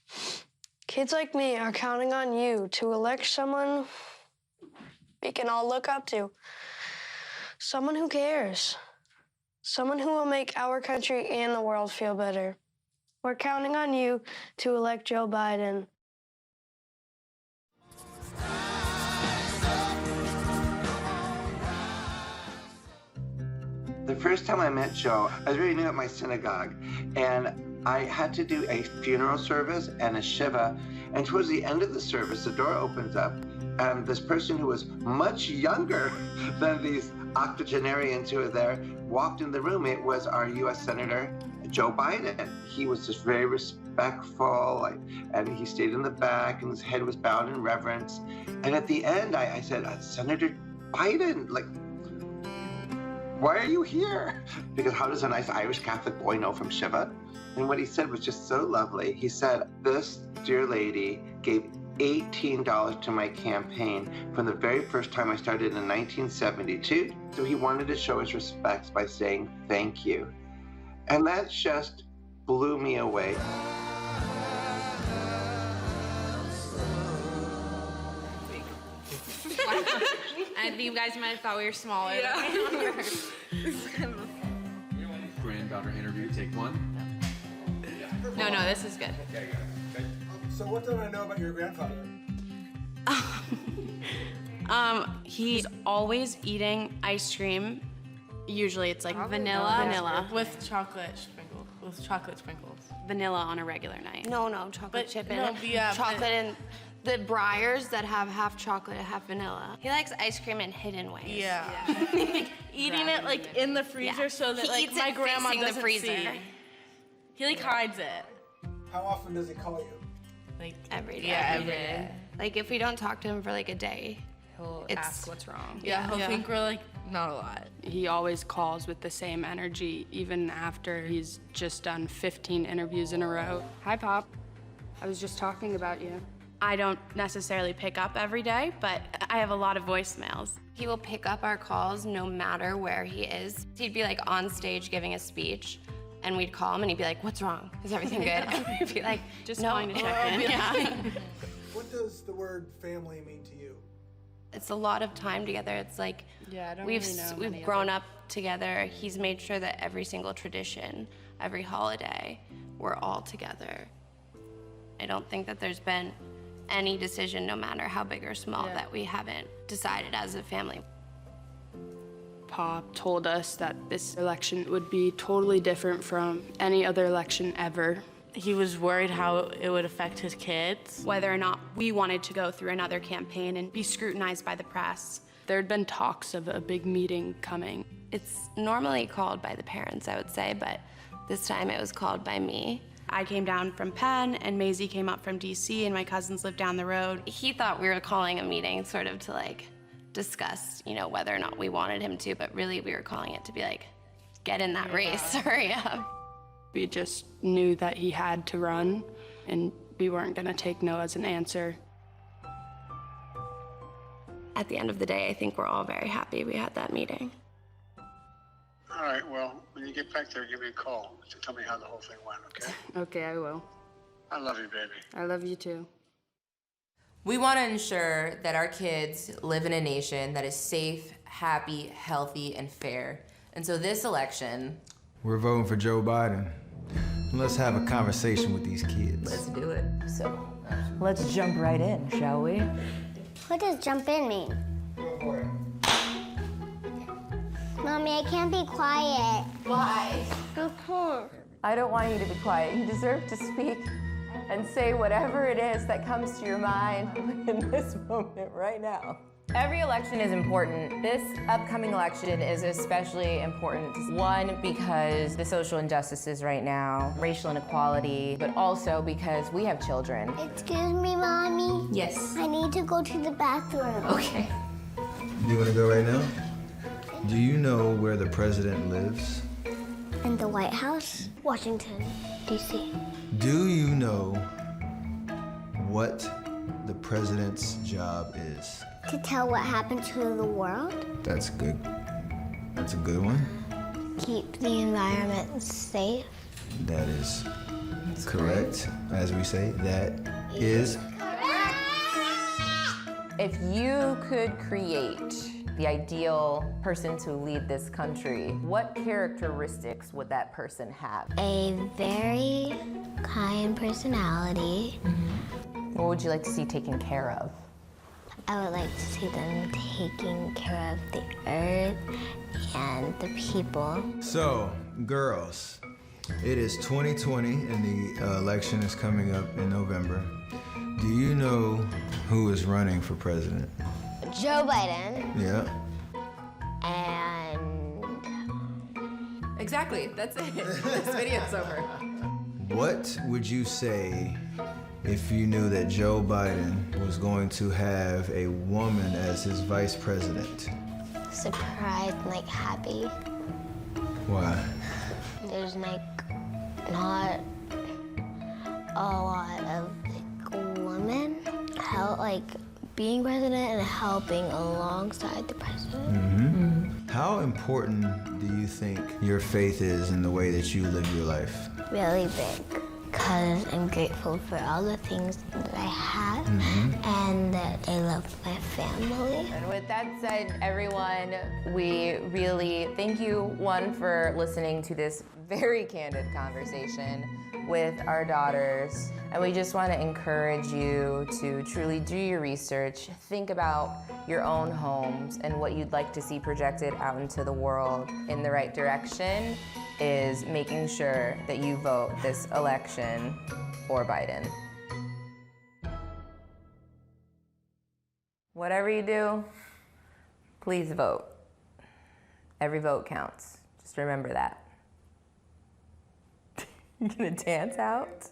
[SPEAKER 1] Kids like me are counting on you to elect someone we can all look up to. Someone who cares. Someone who will make our country and the world feel better. We're counting on you to elect Joe Biden.
[SPEAKER 2] The first time I met Joe, I was very new at my synagogue, and I had to do a funeral service and a shiva, and towards the end of the service, the door opens up, and this person who was much younger than these octogenarians who were there walked in the room. It was our U.S. Senator, Joe Biden. He was just very respectful, and he stayed in the back, and his head was bowed in reverence. And at the end, I said, Senator Biden, why are you here? Because how does a nice Irish Catholic boy know from Shiva? And what he said was just so lovely. He said, this dear lady gave $18 to my campaign from the very first time I started in 1972. So he wanted to show his respects by saying thank you. And that just blew me away.
[SPEAKER 3] I think you guys might have thought we were smaller.
[SPEAKER 4] Granddaughter interview, take one.
[SPEAKER 3] No, this is good.
[SPEAKER 25] So what don't I know about your grandfather?
[SPEAKER 3] He's always eating ice cream. Usually it's like vanilla
[SPEAKER 26] with chocolate sprinkles.
[SPEAKER 3] Vanilla on a regular night.
[SPEAKER 26] No, chocolate chip in it.
[SPEAKER 3] Chocolate
[SPEAKER 26] and the Breyers that have half chocolate and half vanilla.
[SPEAKER 3] He likes ice cream in hidden ways.
[SPEAKER 26] Yeah. Eating it like in the freezer so that
[SPEAKER 3] he eats
[SPEAKER 26] my
[SPEAKER 3] it
[SPEAKER 26] grandma
[SPEAKER 3] facing
[SPEAKER 26] doesn't
[SPEAKER 3] the freezer.
[SPEAKER 26] see. He like hides it.
[SPEAKER 25] How often does he call you?
[SPEAKER 26] Like
[SPEAKER 3] every day.
[SPEAKER 26] Yeah, every day. Like if we don't talk to him for like a day,
[SPEAKER 3] He'll ask what's wrong.
[SPEAKER 26] Yeah, he'll think we're like not a lot.
[SPEAKER 27] He always calls with the same energy, even after he's just done 15 interviews in a row. Hi, Pop. I was just talking about you.
[SPEAKER 3] I don't necessarily pick up every day, but I have a lot of voicemails.
[SPEAKER 26] He will pick up our calls no matter where he is. He'd be like on stage giving a speech, and we'd call him and he'd be like, "What's wrong? Is everything good?" And we'd be like,
[SPEAKER 27] Just
[SPEAKER 26] no.
[SPEAKER 27] calling to check in.
[SPEAKER 26] Yeah.
[SPEAKER 25] What does the word family mean to you?
[SPEAKER 26] It's a lot of time together. It's like
[SPEAKER 27] Yeah, I don't
[SPEAKER 26] we've
[SPEAKER 27] really know many
[SPEAKER 26] we've
[SPEAKER 27] of
[SPEAKER 26] grown
[SPEAKER 27] it.
[SPEAKER 26] up together. He's made sure that every single tradition, every holiday, we're all together. I don't think that there's been any decision, no matter how big or small, that we haven't decided as a family.
[SPEAKER 27] Pop told us that this election would be totally different from any other election ever.
[SPEAKER 5] He was worried how it would affect his kids.
[SPEAKER 3] Whether or not we wanted to go through another campaign and be scrutinized by the press.
[SPEAKER 27] There had been talks of a big meeting coming.
[SPEAKER 26] It's normally called by the parents, I would say, but this time it was called by me.
[SPEAKER 3] I came down from Penn, and Maisie came up from DC, and my cousins lived down the road.
[SPEAKER 26] He thought we were calling a meeting sort of to like discuss, you know, whether or not we wanted him to, but really we were calling it to be like, get in that race, hurry up.
[SPEAKER 27] We just knew that he had to run, and we weren't gonna take no as an answer.
[SPEAKER 26] At the end of the day, I think we're all very happy we had that meeting.
[SPEAKER 6] All right, well, when you get back there, give me a call to tell me how the whole thing went, okay?
[SPEAKER 27] Okay, I will.
[SPEAKER 6] I love you, baby.
[SPEAKER 27] I love you too.
[SPEAKER 9] We want to ensure that our kids live in a nation that is safe, happy, healthy, and fair. And so this election...
[SPEAKER 10] We're voting for Joe Biden. Let's have a conversation with these kids.
[SPEAKER 9] Let's do it. So, let's jump right in, shall we?
[SPEAKER 11] What does jump in mean?
[SPEAKER 10] Go for it.
[SPEAKER 11] Mommy, I can't be quiet.
[SPEAKER 9] Why? I don't want you to be quiet. You deserve to speak and say whatever it is that comes to your mind in this moment right now. Every election is important. This upcoming election is especially important. One, because the social injustices right now, racial inequality, but also because we have children.
[SPEAKER 11] Excuse me, Mommy?
[SPEAKER 9] Yes.
[SPEAKER 11] I need to go to the bathroom.
[SPEAKER 9] Okay.
[SPEAKER 10] You want to go right now? Do you know where the president lives?
[SPEAKER 11] In the White House, Washington, D.C.
[SPEAKER 10] Do you know what the president's job is?
[SPEAKER 11] To tell what happened to the world?
[SPEAKER 10] That's good. That's a good one.
[SPEAKER 11] Keep the environment safe.
[SPEAKER 10] That is correct. As we say, that is.
[SPEAKER 9] If you could create the ideal person to lead this country, what characteristics would that person have?
[SPEAKER 11] A very kind personality.
[SPEAKER 9] What would you like to see taken care of?
[SPEAKER 11] I would like to see them taking care of the earth and the people.
[SPEAKER 10] So, girls, it is 2020 and the election is coming up in November. Do you know who is running for president?
[SPEAKER 11] Joe Biden.
[SPEAKER 10] Yeah.
[SPEAKER 11] And...
[SPEAKER 9] Exactly, that's it. This video's over.
[SPEAKER 10] What would you say if you knew that Joe Biden was going to have a woman as his vice president?
[SPEAKER 11] Surprised, like happy.
[SPEAKER 10] Why?
[SPEAKER 11] There's like not a lot of like women like being president and helping alongside the president.
[SPEAKER 10] Mm-hmm. How important do you think your faith is in the way that you live your life?
[SPEAKER 11] Really big, because I'm grateful for all the things that I have and that I love my family.
[SPEAKER 9] And with that said, everyone, we really thank you, one, for listening to this very candid conversation with our daughters. And we just want to encourage you to truly do your research, think about your own homes and what you'd like to see projected out into the world in the right direction is making sure that you vote this election for Biden. Whatever you do, please vote. Every vote counts. Just remember that. You gonna dance out?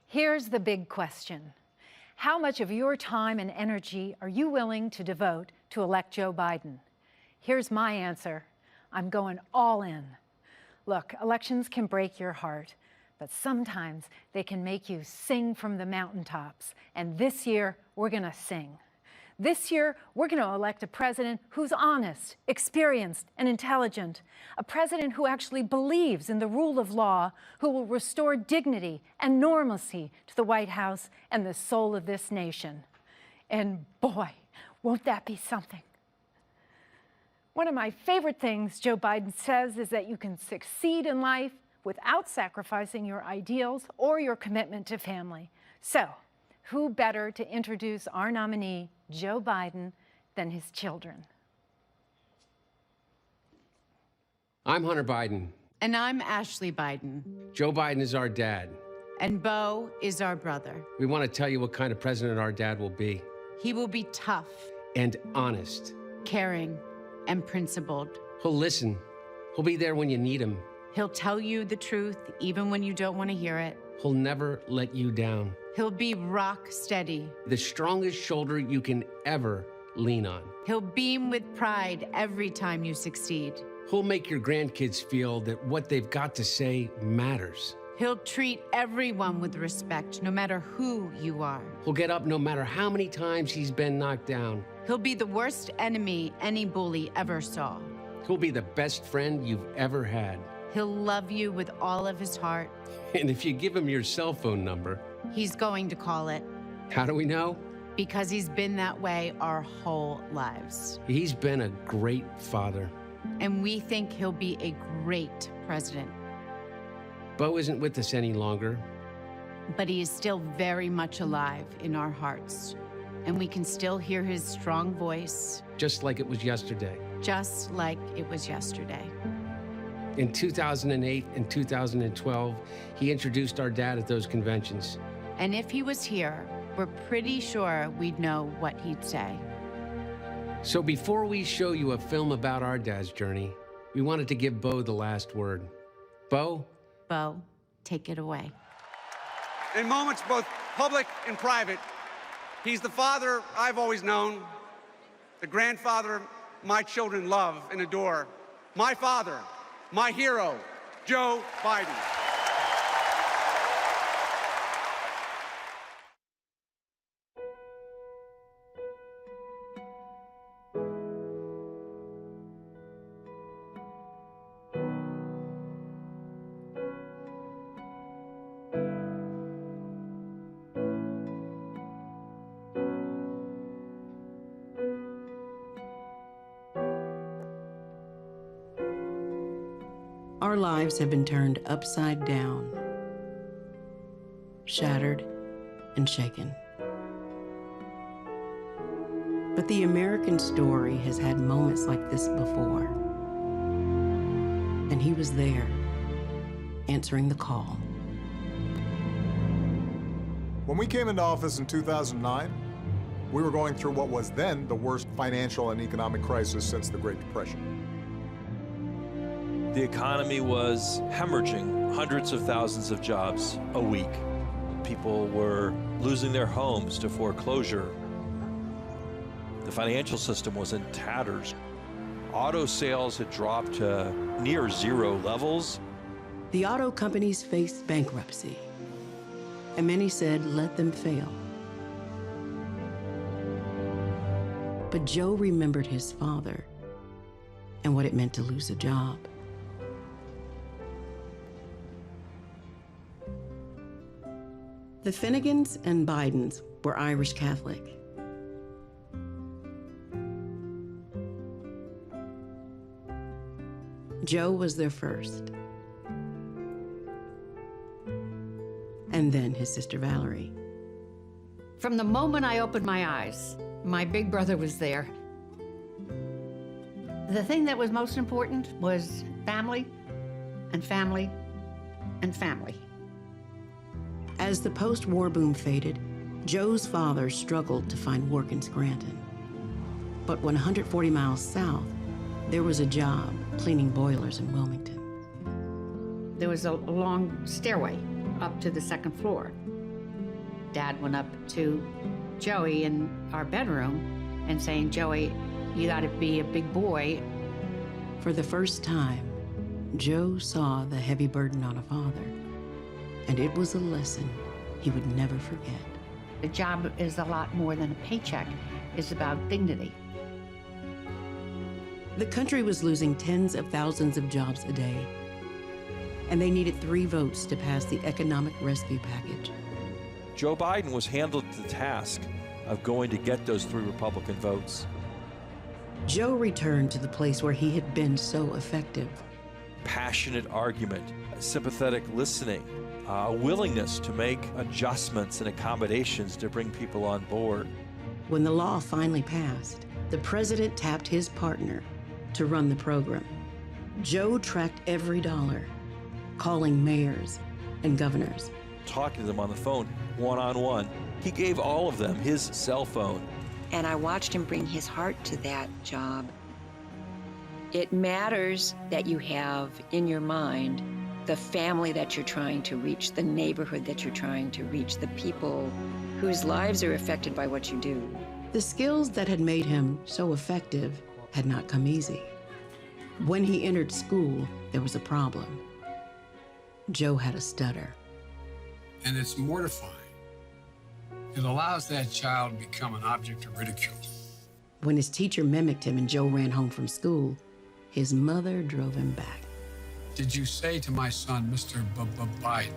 [SPEAKER 8] Here's the big question. How much of your time and energy are you willing to devote to elect Joe Biden? Here's my answer. I'm going all in. Look, elections can break your heart, but sometimes they can make you sing from the mountaintops. And this year, we're gonna sing. This year, we're going to elect a president who's honest, experienced, and intelligent. A president who actually believes in the rule of law, who will restore dignity and normalcy to the White House and the soul of this nation. And boy, won't that be something? One of my favorite things Joe Biden says is that you can succeed in life without sacrificing your ideals or your commitment to family. So, who better to introduce our nominee, Joe Biden, than his children?
[SPEAKER 7] I'm Hunter Biden.
[SPEAKER 12] And I'm Ashley Biden.
[SPEAKER 7] Joe Biden is our dad.
[SPEAKER 12] And Beau is our brother.
[SPEAKER 7] We want to tell you what kind of president our dad will be.
[SPEAKER 12] He will be tough.
[SPEAKER 7] And honest.
[SPEAKER 12] Caring and principled.
[SPEAKER 7] He'll listen. He'll be there when you need him.
[SPEAKER 12] He'll tell you the truth even when you don't want to hear it.
[SPEAKER 7] He'll never let you down.
[SPEAKER 12] He'll be rock steady.
[SPEAKER 7] The strongest shoulder you can ever lean on.
[SPEAKER 12] He'll beam with pride every time you succeed.
[SPEAKER 7] He'll make your grandkids feel that what they've got to say matters.
[SPEAKER 12] He'll treat everyone with respect, no matter who you are.
[SPEAKER 7] He'll get up no matter how many times he's been knocked down.
[SPEAKER 12] He'll be the worst enemy any bully ever saw.
[SPEAKER 7] He'll be the best friend you've ever had.
[SPEAKER 12] He'll love you with all of his heart.
[SPEAKER 7] And if you give him your cell phone number,
[SPEAKER 12] he's going to call it.
[SPEAKER 7] How do we know?
[SPEAKER 12] Because he's been that way our whole lives.
[SPEAKER 7] He's been a great father.
[SPEAKER 12] And we think he'll be a great president.
[SPEAKER 7] Beau isn't with us any longer.
[SPEAKER 12] But he is still very much alive in our hearts. And we can still hear his strong voice.
[SPEAKER 7] Just like it was yesterday.
[SPEAKER 12] Just like it was yesterday.
[SPEAKER 7] In 2008 and 2012, he introduced our dad at those conventions.
[SPEAKER 12] And if he was here, we're pretty sure we'd know what he'd say.
[SPEAKER 7] So before we show you a film about our dad's journey, we wanted to give Beau the last word. Beau?
[SPEAKER 12] Beau, take it away.
[SPEAKER 13] In moments both public and private, he's the father I've always known, the grandfather my children love and adore, my father, my hero, Joe Biden.
[SPEAKER 14] Our lives have been turned upside down, shattered and shaken. But the American story has had moments like this before. And he was there, answering the call.
[SPEAKER 15] When we came into office in 2009, we were going through what was then the worst financial and economic crisis since the Great Depression.
[SPEAKER 16] The economy was hemorrhaging hundreds of thousands of jobs a week. People were losing their homes to foreclosure. The financial system was in tatters. Auto sales had dropped to near zero levels.
[SPEAKER 14] The auto companies faced bankruptcy, and many said, let them fail. But Joe remembered his father and what it meant to lose a job. The Finnegans and Bidens were Irish Catholic. Joe was their first. And then his sister Valerie.
[SPEAKER 20] From the moment I opened my eyes, my big brother was there. The thing that was most important was family and family and family.
[SPEAKER 14] As the post-war boom faded, Joe's father struggled to find work in Scranton. But 140 miles south, there was a job cleaning boilers in Wilmington.
[SPEAKER 20] There was a long stairway up to the second floor. Dad went up to Joey in our bedroom and saying, Joey, you gotta be a big boy.
[SPEAKER 14] For the first time, Joe saw the heavy burden on a father. And it was a lesson he would never forget.
[SPEAKER 20] The job is a lot more than a paycheck. It's about dignity.
[SPEAKER 14] The country was losing tens of thousands of jobs a day, and they needed 3 votes to pass the economic rescue package.
[SPEAKER 16] Joe Biden was handled the task of going to get those 3 Republican votes.
[SPEAKER 14] Joe returned to the place where he had been so effective.
[SPEAKER 16] Passionate argument, sympathetic listening, a willingness to make adjustments and accommodations to bring people on board.
[SPEAKER 14] When the law finally passed, the president tapped his partner to run the program. Joe tracked every dollar, calling mayors and governors.
[SPEAKER 16] Talking to them on the phone, one-on-one. He gave all of them his cell phone.
[SPEAKER 17] And I watched him bring his heart to that job. It matters that you have in your mind the family that you're trying to reach, the neighborhood that you're trying to reach, the people whose lives are affected by what you do.
[SPEAKER 14] The skills that had made him so effective had not come easy. When he entered school, there was a problem. Joe had a stutter.
[SPEAKER 18] And it's mortifying. It allows that child to become an object of ridicule.
[SPEAKER 14] When his teacher mimicked him and Joe ran home from school, his mother drove him back.
[SPEAKER 18] Did you say to my son, Mr. Biden?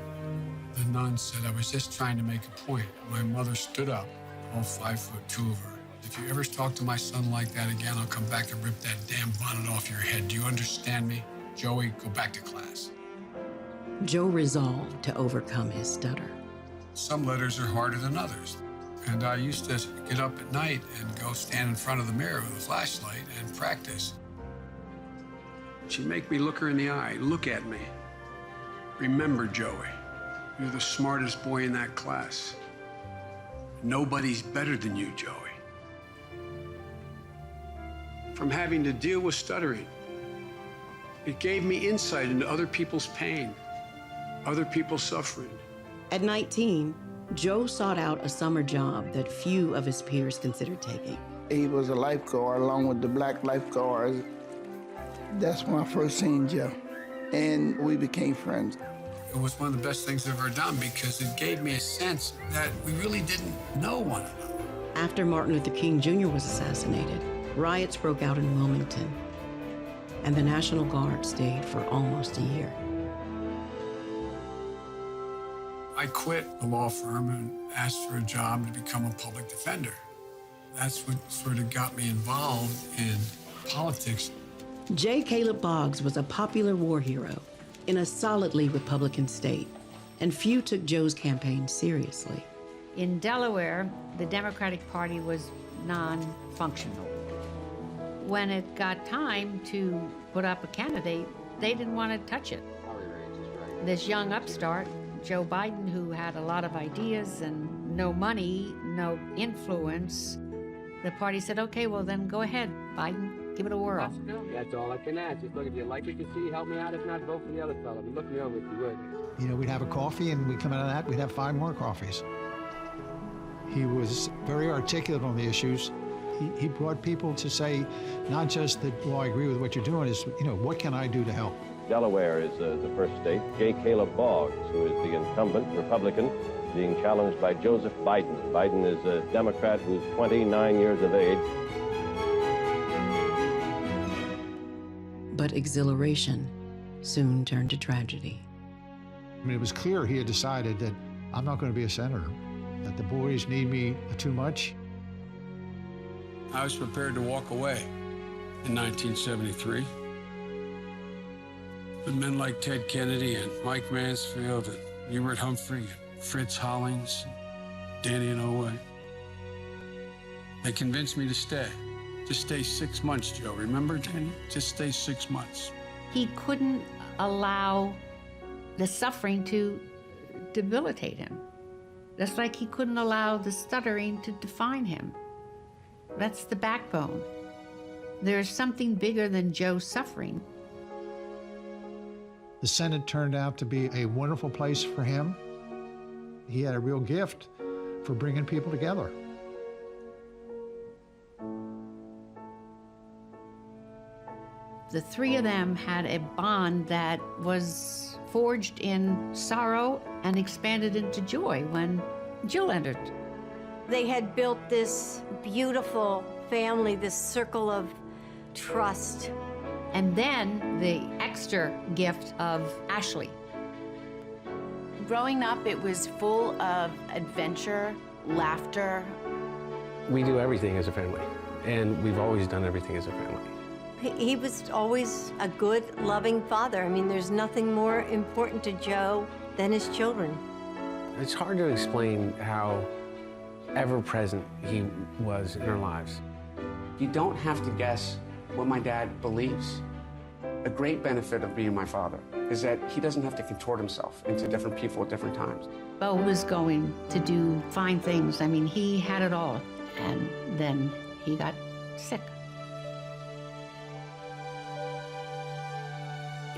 [SPEAKER 18] The nun said, I was just trying to make a point. My mother stood up, all 5'2" of her. If you ever talk to my son like that again, I'll come back and rip that damn bonnet off your head. Do you understand me? Joey, go back to class.
[SPEAKER 14] Joe resolved to overcome his stutter.
[SPEAKER 18] Some letters are harder than others. And I used to get up at night and go stand in front of the mirror with a flashlight and practice. She'd make me look her in the eye. Look at me. Remember, Joey, you're the smartest boy in that class. Nobody's better than you, Joey. From having to deal with stuttering, it gave me insight into other people's pain, other people's suffering.
[SPEAKER 14] At 19, Joe sought out a summer job that few of his peers considered taking.
[SPEAKER 19] He was a lifeguard along with the black lifeguards. That's when I first seen Joe, and we became friends.
[SPEAKER 18] It was one of the best things I've ever done because it gave me a sense that we really didn't know one another.
[SPEAKER 14] After Martin Luther King Jr. was assassinated, riots broke out in Wilmington, and the National Guard stayed for almost a year.
[SPEAKER 18] I quit the law firm and asked for a job to become a public defender. That's what sort of got me involved in politics.
[SPEAKER 14] J. Caleb Boggs was a popular war hero in a solidly Republican state, and few took Joe's campaign seriously.
[SPEAKER 20] In Delaware, the Democratic Party was non-functional. When it got time to put up a candidate, they didn't want to touch it. This young upstart, Joe Biden, who had a lot of ideas and no money, no influence, the party said, okay, well then go ahead, Biden, give it a whirl.
[SPEAKER 21] That's all I can ask. Just look, if you like what you see, help me out. If not, vote for the other fellow. Look me over if you would.
[SPEAKER 22] You know, we'd have a coffee, and we'd come out of that, we'd have 5 more coffees. He was very articulate on the issues. He brought people to say, not just that, well, I agree with what you're doing, is, you know, what can I do to help?
[SPEAKER 23] Delaware is the first state. J. Caleb Boggs, who is the incumbent Republican, being challenged by Joseph Biden. Biden is a Democrat who's 29 years of age.
[SPEAKER 14] But exhilaration soon turned to tragedy.
[SPEAKER 22] I mean, it was clear he had decided that I'm not going to be a senator, that the boys need me too much.
[SPEAKER 18] I was prepared to walk away in 1973. But men like Ted Kennedy and Mike Mansfield and Hubert Humphrey and Fritz Hollings, Danny Inouye, they convinced me to stay. Just stay 6 months, Joe. Remember, Danny? Just stay 6 months.
[SPEAKER 20] He couldn't allow the suffering to debilitate him. That's like he couldn't allow the stuttering to define him. That's the backbone. There's something bigger than Joe's suffering.
[SPEAKER 22] The Senate turned out to be a wonderful place for him. He had a real gift for bringing people together.
[SPEAKER 20] The three of them had a bond that was forged in sorrow and expanded into joy when Jill entered.
[SPEAKER 24] They had built this beautiful family, this circle of trust.
[SPEAKER 20] And then the extra gift of Ashley.
[SPEAKER 3] Growing up, it was full of adventure, laughter.
[SPEAKER 7] We do everything as a family. and we've always done everything as a family.
[SPEAKER 24] He was always a good, loving father. I mean, there's nothing more important to Joe than his children.
[SPEAKER 7] It's hard to explain how ever-present he was in our lives.
[SPEAKER 1] You don't have to guess what my dad believes. A great benefit of being my father is that he doesn't have to contort himself into different people at different times.
[SPEAKER 20] Bo was going to do fine things. I mean, he had it all. And then he got sick.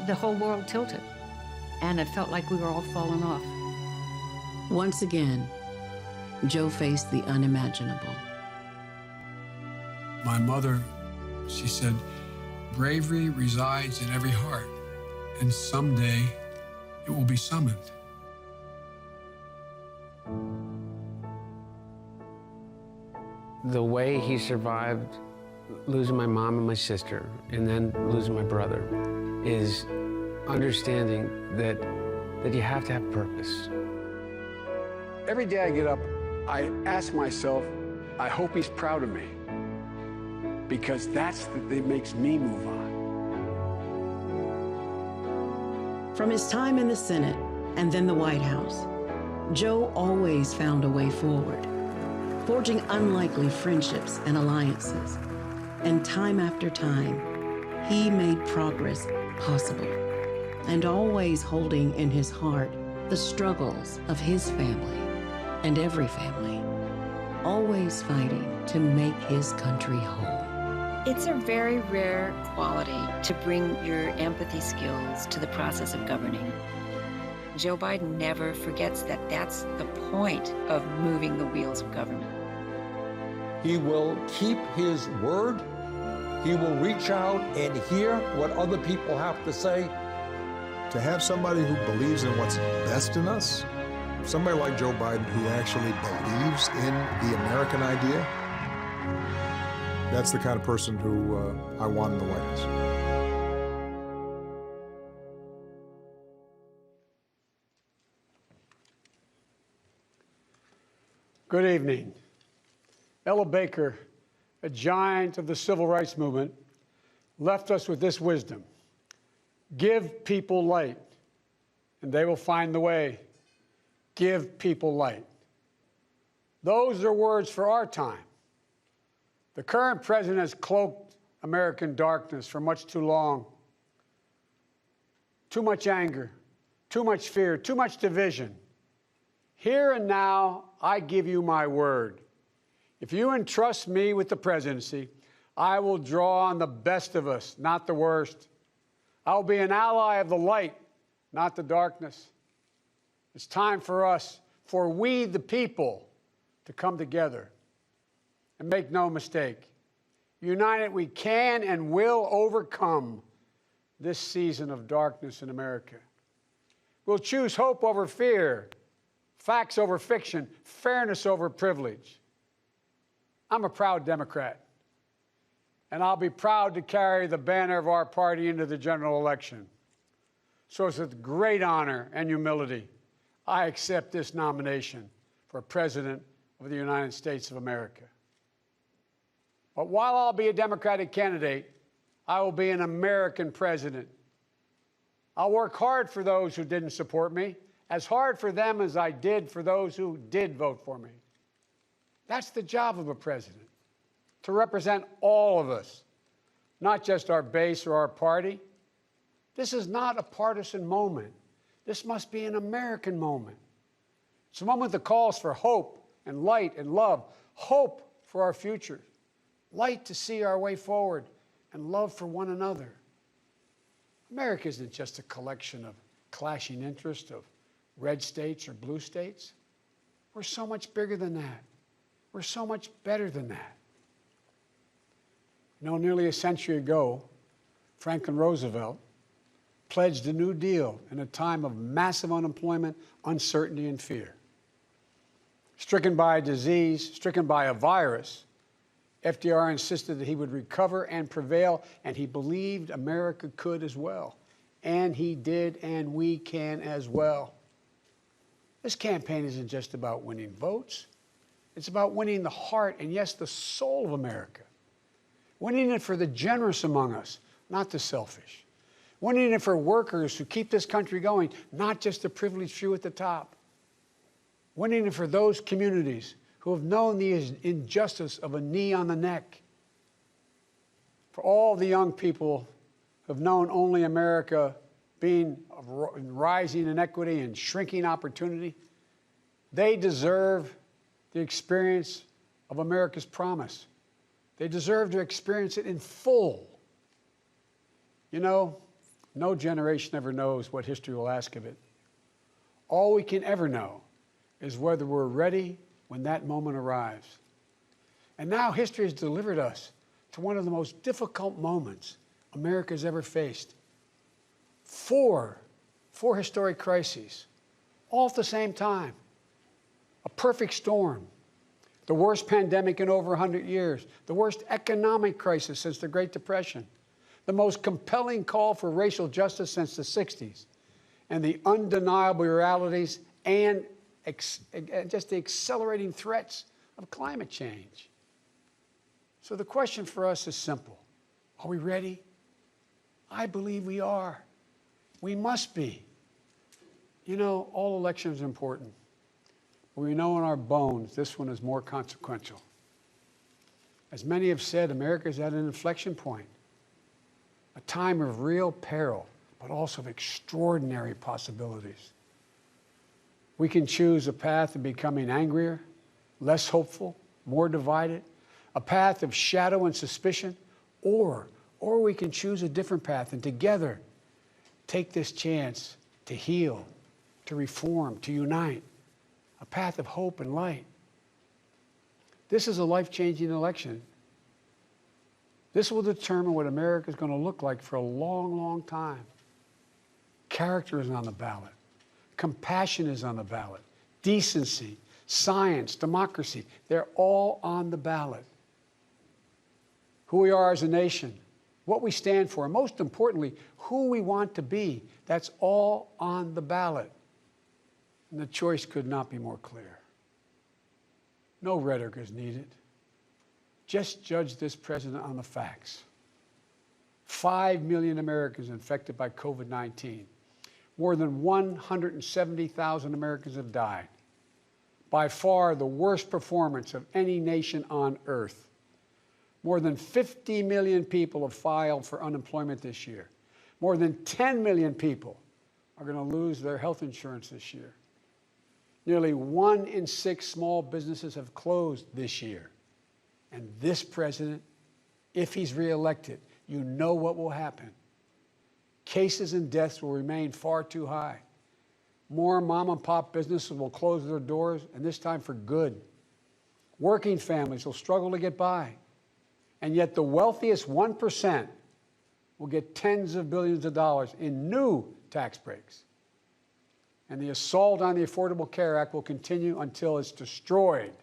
[SPEAKER 20] The whole world tilted, and it felt like we were all falling off.
[SPEAKER 14] Once again, Joe faced the unimaginable.
[SPEAKER 18] My mother, she said, bravery resides in every heart, and someday it will be summoned.
[SPEAKER 7] The way he survived losing my mom and my sister, and then losing my brother, is understanding that you have to have purpose.
[SPEAKER 21] Every day I get up, I ask myself, I hope he's proud of me, because that's that makes me move on.
[SPEAKER 14] From his time in the Senate and then the White House, Joe always found a way forward, forging unlikely friendships and alliances. And time after time, he made progress possible, and always holding in his heart the struggles of his family and every family, always fighting to make his country whole.
[SPEAKER 17] It's a very rare quality to bring your empathy skills to the process of governing. Joe Biden never forgets that that's the point of moving the wheels of government.
[SPEAKER 2] He will keep his word. He will reach out and hear what other people have to say.
[SPEAKER 15] To have somebody who believes in what's best in us, somebody like Joe Biden who actually believes in the American idea, that's the kind of person who I want in the White House.
[SPEAKER 21] Good evening. Ella Baker, a giant of the civil rights movement, left us with this wisdom: give people light, and they will find the way. Give people light. Those are words for our time. The current president has cloaked American darkness for much too long. Too much anger, too much fear, too much division. Here and now, I give you my word. If you entrust me with the presidency, I will draw on the best of us, not the worst. I will be an ally of the light, not the darkness. It's time for us, for we the people, to come together. And make no mistake, united we can and will overcome this season of darkness in America. We'll choose hope over fear, facts over fiction, fairness over privilege. I'm a proud Democrat, and I'll be proud to carry the banner of our party into the general election. So it's with great honor and humility I accept this nomination for President of the United States of America. But while I'll be a Democratic candidate, I will be an American president. I'll work hard for those who didn't support me, as hard for them as I did for those who did vote for me. That's the job of a president, to represent all of us, not just our base or our party. This is not a partisan moment. This must be an American moment. It's a moment that calls for hope and light and love, hope for our future, light to see our way forward, and love for one another. America isn't just a collection of clashing interests of red states or blue states. We're so much bigger than that. We're so much better than that. You know, nearly a century ago, Franklin Roosevelt pledged a New Deal in a time of massive unemployment, uncertainty, and fear. Stricken by a disease, stricken by a virus, FDR insisted that he would recover and prevail, and he believed America could as well. And he did, and we can as well. This campaign isn't just about winning votes. It's about winning the heart and, yes, the soul of America. winning it for the generous among us, not the selfish, winning it for workers who keep this country going, not just the privileged few at the top, winning it for those communities who have known the injustice of a knee on the neck, for all the young people who have known only America being rising inequity and shrinking opportunity. They deserve the experience of America's promise. They deserve to experience it in full. You know, no generation ever knows what history will ask of it. All we can ever know is whether we're ready when that moment arrives. And now history has delivered us to one of the most difficult moments America's ever faced. Four historic crises, all at the same time. A perfect storm. The worst pandemic in over 100 years. The worst economic crisis since the Great Depression. The most compelling call for racial justice since the 60s. And the undeniable realities and just the accelerating threats of climate change. So the question for us is simple. Are we ready? I believe we are. We must be. You know, all elections are important. But we know in our bones this one is more consequential. As many have said, America is at an inflection point, a time of real peril, but also of extraordinary possibilities. We can choose a path of becoming angrier, less hopeful, more divided, a path of shadow and suspicion, or we can choose a different path and together take this chance to heal, to reform, to unite, a path of hope and light. This is a life-changing election. This will determine what America is going to look like for a long, long time. Character is on the ballot. Compassion is on the ballot. Decency, science, democracy, they're all on the ballot. Who we are as a nation, what we stand for, and most importantly, who we want to be, that's all on the ballot. And the choice could not be more clear. No rhetoric is needed. Just judge this president on the facts. 5 million Americans infected by COVID-19. More than 170,000 Americans have died. By far the worst performance of any nation on earth. More than 50 million people have filed for unemployment this year. More than 10 million people are going to lose their health insurance this year. Nearly 1 in 6 small businesses have closed this year. And this president, if he's reelected, you know what will happen. Cases and deaths will remain far too high. More mom and pop businesses will close their doors, and this time for good. Working families will struggle to get by. And yet the wealthiest 1% will get tens of billions of dollars in new tax breaks. And the assault on the Affordable Care Act will continue until it's destroyed,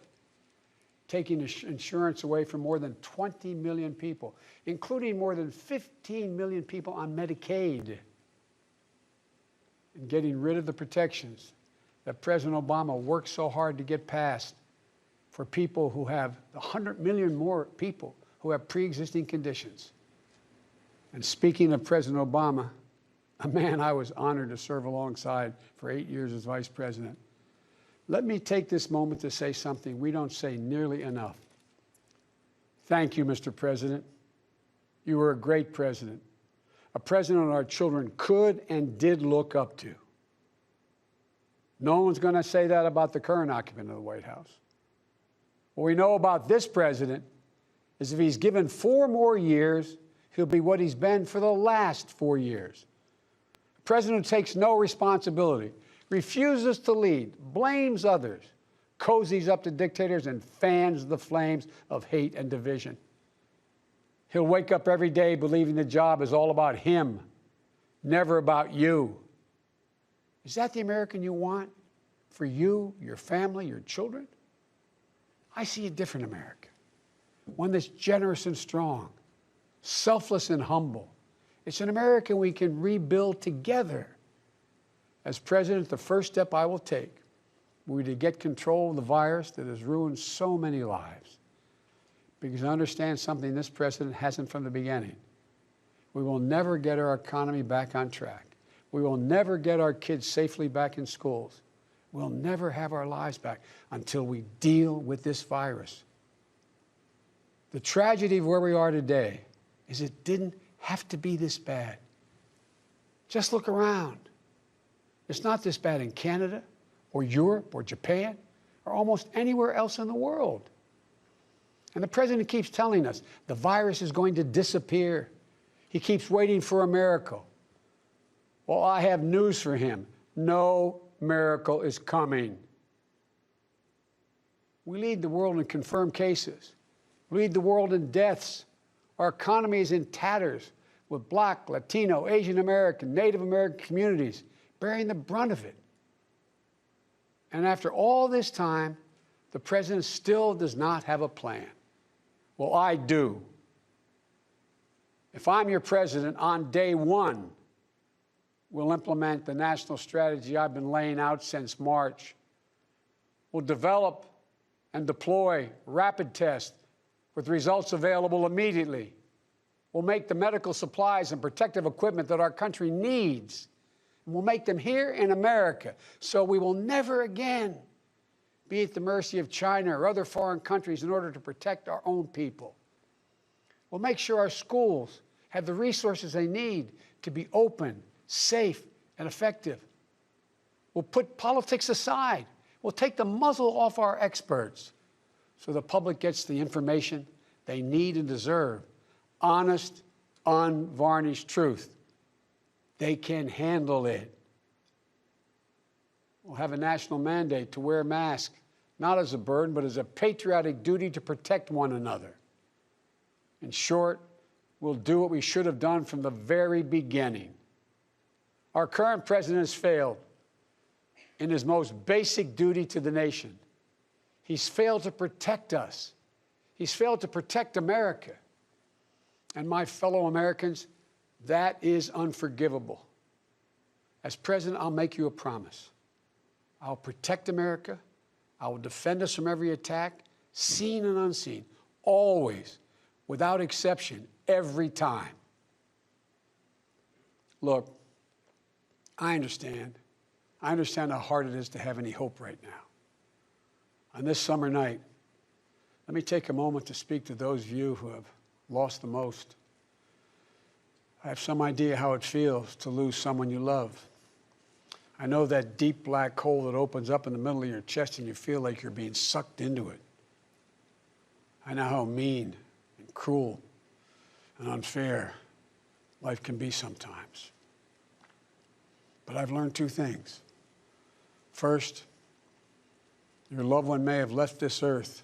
[SPEAKER 21] taking insurance away from more than 20 million people, including more than 15 million people on Medicaid, and getting rid of the protections that President Obama worked so hard to get passed for people who have 100 million more people who have pre-existing conditions. And speaking of President Obama, a man I was honored to serve alongside for 8 years as vice president, let me take this moment to say something we don't say nearly enough. Thank you, Mr. President. You were a great president, a president our children could and did look up to. No one's going to say that about the current occupant of the White House. What we know about this president is if he's given 4 more years, he'll be what he's been for the last 4 years. A president who takes no responsibility, refuses to lead, blames others, cozies up to dictators, and fans the flames of hate and division. He'll wake up every day believing the job is all about him, never about you. Is that the American you want for you, your family, your children? I see a different America, one that's generous and strong, selfless and humble. It's an America we can rebuild together. As president, the first step I will take will be to get control of the virus that has ruined so many lives. because I understand something this president hasn't from the beginning. We will never get our economy back on track. We will never get our kids safely back in schools. We'll never have our lives back until we deal with this virus. The tragedy of where we are today is it didn't have to be this bad. Just look around. It's not this bad in Canada or Europe or Japan or almost anywhere else in the world. And the president keeps telling us the virus is going to disappear. He keeps waiting for a miracle. Well, I have news for him. No miracle is coming. We lead the world in confirmed cases. We lead the world in deaths. Our economy is in tatters, with Black, Latino, Asian American, Native American communities bearing the brunt of it. And after all this time, the president still does not have a plan. Well, I do. If I'm your president, on day one, we'll implement the national strategy I've been laying out since March. We'll develop and deploy rapid tests with results available immediately. We'll make the medical supplies and protective equipment that our country needs. And we'll make them here in America, so we will never again be at the mercy of China or other foreign countries in order to protect our own people. We'll make sure our schools have the resources they need to be open, safe, and effective. We'll put politics aside. We'll take the muzzle off our experts so the public gets the information they need and deserve. Honest, unvarnished truth. They can handle it. We'll have a national mandate to wear masks, not as a burden, but as a patriotic duty to protect one another. In short, we'll do what we should have done from the very beginning. Our current president has failed in his most basic duty to the nation. He's failed to protect us. He's failed to protect America. And my fellow Americans, that is unforgivable. As president, I'll make you a promise. I'll protect America. I will defend us from every attack, seen and unseen, always, without exception, every time. Look, I understand. I understand how hard it is to have any hope right now. On this summer night, let me take a moment to speak to those of you who have lost the most. I have some idea how it feels to lose someone you love. I know that deep black hole that opens up in the middle of your chest and you feel like you're being sucked into it. I know how mean and cruel and unfair life can be sometimes. But I've learned two things. First, your loved one may have left this earth,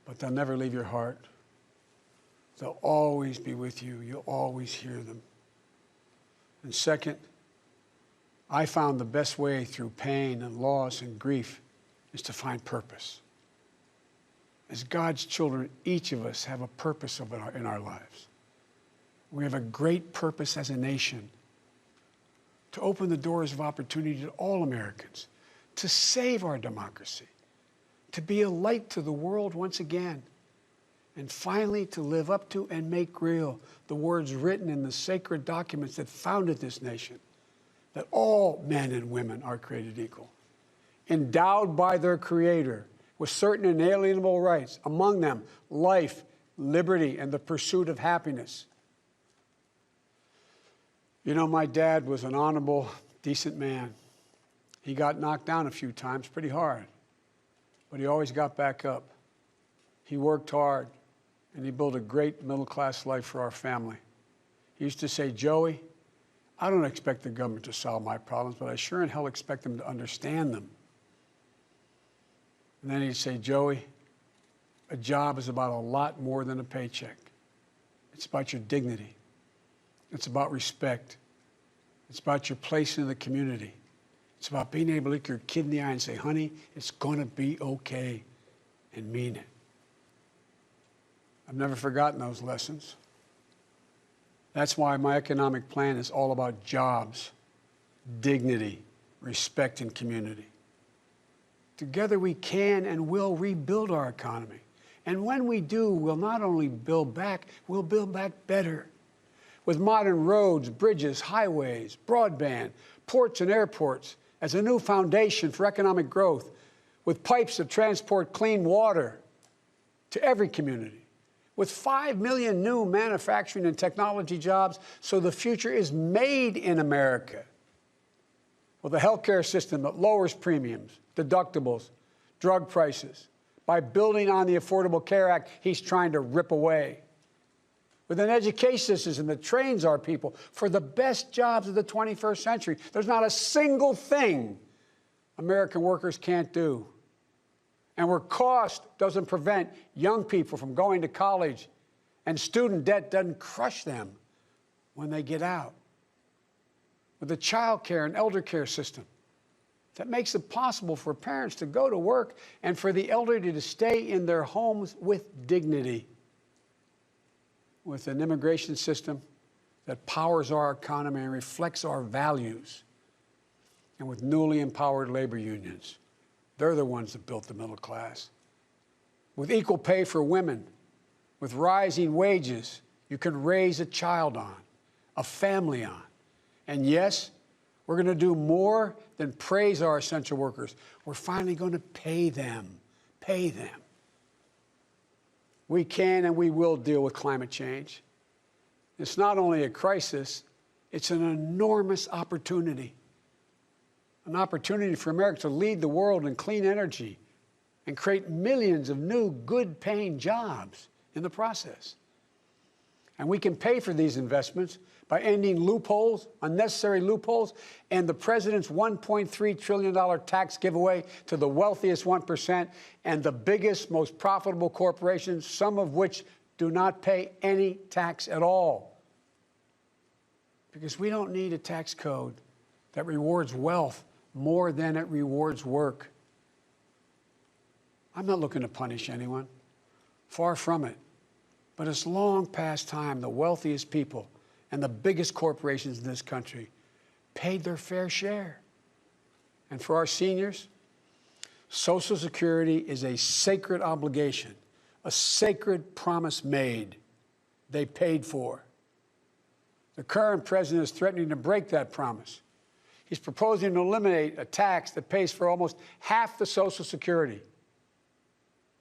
[SPEAKER 21] but they'll never leave your heart. They'll always be with you. You'll always hear them. And second, I found the best way through pain and loss and grief is to find purpose. As God's children, each of us have a purpose in our lives. We have a great purpose as a nation to open the doors of opportunity to all Americans, to save our democracy, to be a light to the world once again, and finally to live up to and make real the words written in the sacred documents that founded this nation, that all men and women are created equal, endowed by their Creator with certain inalienable rights, among them life, liberty, and the pursuit of happiness. You know, my dad was an honorable, decent man. He got knocked down a few times pretty hard, but he always got back up. He worked hard, and he built a great middle-class life for our family. He used to say, Joey, I don't expect the government to solve my problems, but I sure in hell expect them to understand them. And then he'd say, Joey, a job is about a lot more than a paycheck. It's about your dignity. It's about respect. It's about your place in the community. It's about being able to look your kid in the eye and say, honey, it's going to be okay, and mean it. I've never forgotten those lessons. That's why my economic plan is all about jobs, dignity, respect, and community. Together we can and will rebuild our economy And when we do, we'll not only build back, we'll build back better. With modern roads, bridges, highways, broadband, ports and airports as a new foundation for economic growth, with pipes that transport clean water to every community, with 5 million new manufacturing and technology jobs, so the future is made in America. With a healthcare system that lowers premiums, deductibles, drug prices, by building on the Affordable Care Act he's trying to rip away. With an education system that trains our people for the best jobs of the 21st century. There's not a single thing American workers can't do. And where cost doesn't prevent young people from going to college and student debt doesn't crush them when they get out. With a child care and elder care system that makes it possible for parents to go to work and for the elderly to stay in their homes with dignity. With an immigration system that powers our economy and reflects our values. And with newly empowered labor unions. They're the ones that built the middle class. With equal pay for women, with rising wages, you can raise a child on, a family on. And yes, we're going to do more than praise our essential workers. We're finally going to pay them. Pay them. We can and we will deal with climate change. It's not only a crisis, it's an enormous opportunity. An opportunity for America to lead the world in clean energy and create millions of new, good-paying jobs in the process. And we can pay for these investments by ending loopholes, unnecessary loopholes, and the president's $1.3 trillion tax giveaway to the wealthiest 1% and the biggest, most profitable corporations, some of which do not pay any tax at all. Because we don't need a tax code that rewards wealth more than it rewards work. I'm not looking to punish anyone. Far from it. But it's long past time the wealthiest people and the biggest corporations in this country paid their fair share. And for our seniors, Social Security is a sacred obligation, a sacred promise made. They paid for. The current president is threatening to break that promise. He's proposing to eliminate a tax that pays for almost half the Social Security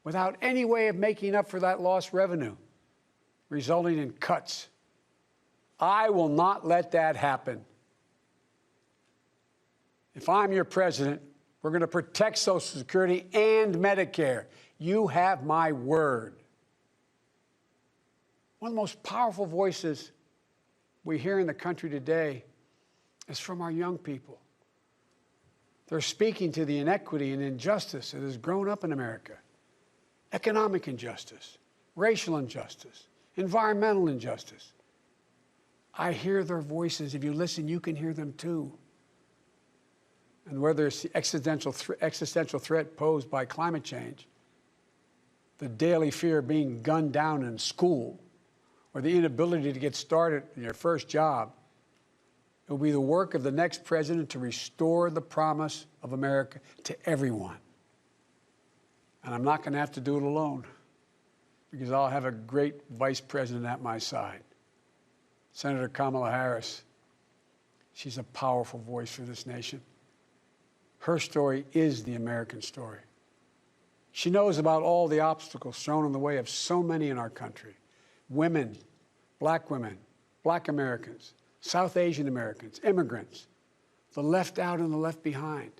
[SPEAKER 21] without any way of making up for that lost revenue, resulting in cuts. I will not let that happen. If I'm your president, we're going to protect Social Security and Medicare. You have my word. One of the most powerful voices we hear in the country today is from our young people. They're speaking to the inequity and injustice that has grown up in America. Economic injustice, racial injustice, environmental injustice. I hear their voices. If you listen, you can hear them too. And whether it's the existential threat posed by climate change, the daily fear of being gunned down in school, or the inability to get started in your first job, it will be the work of the next president to restore the promise of America to everyone. And I'm not going to have to do it alone, because I'll have a great vice president at my side. Senator Kamala Harris. She's a powerful voice for this nation. Her story is the American story. She knows about all the obstacles thrown in the way of so many in our country. Women, Black Americans, South Asian Americans, immigrants, the left out and the left behind.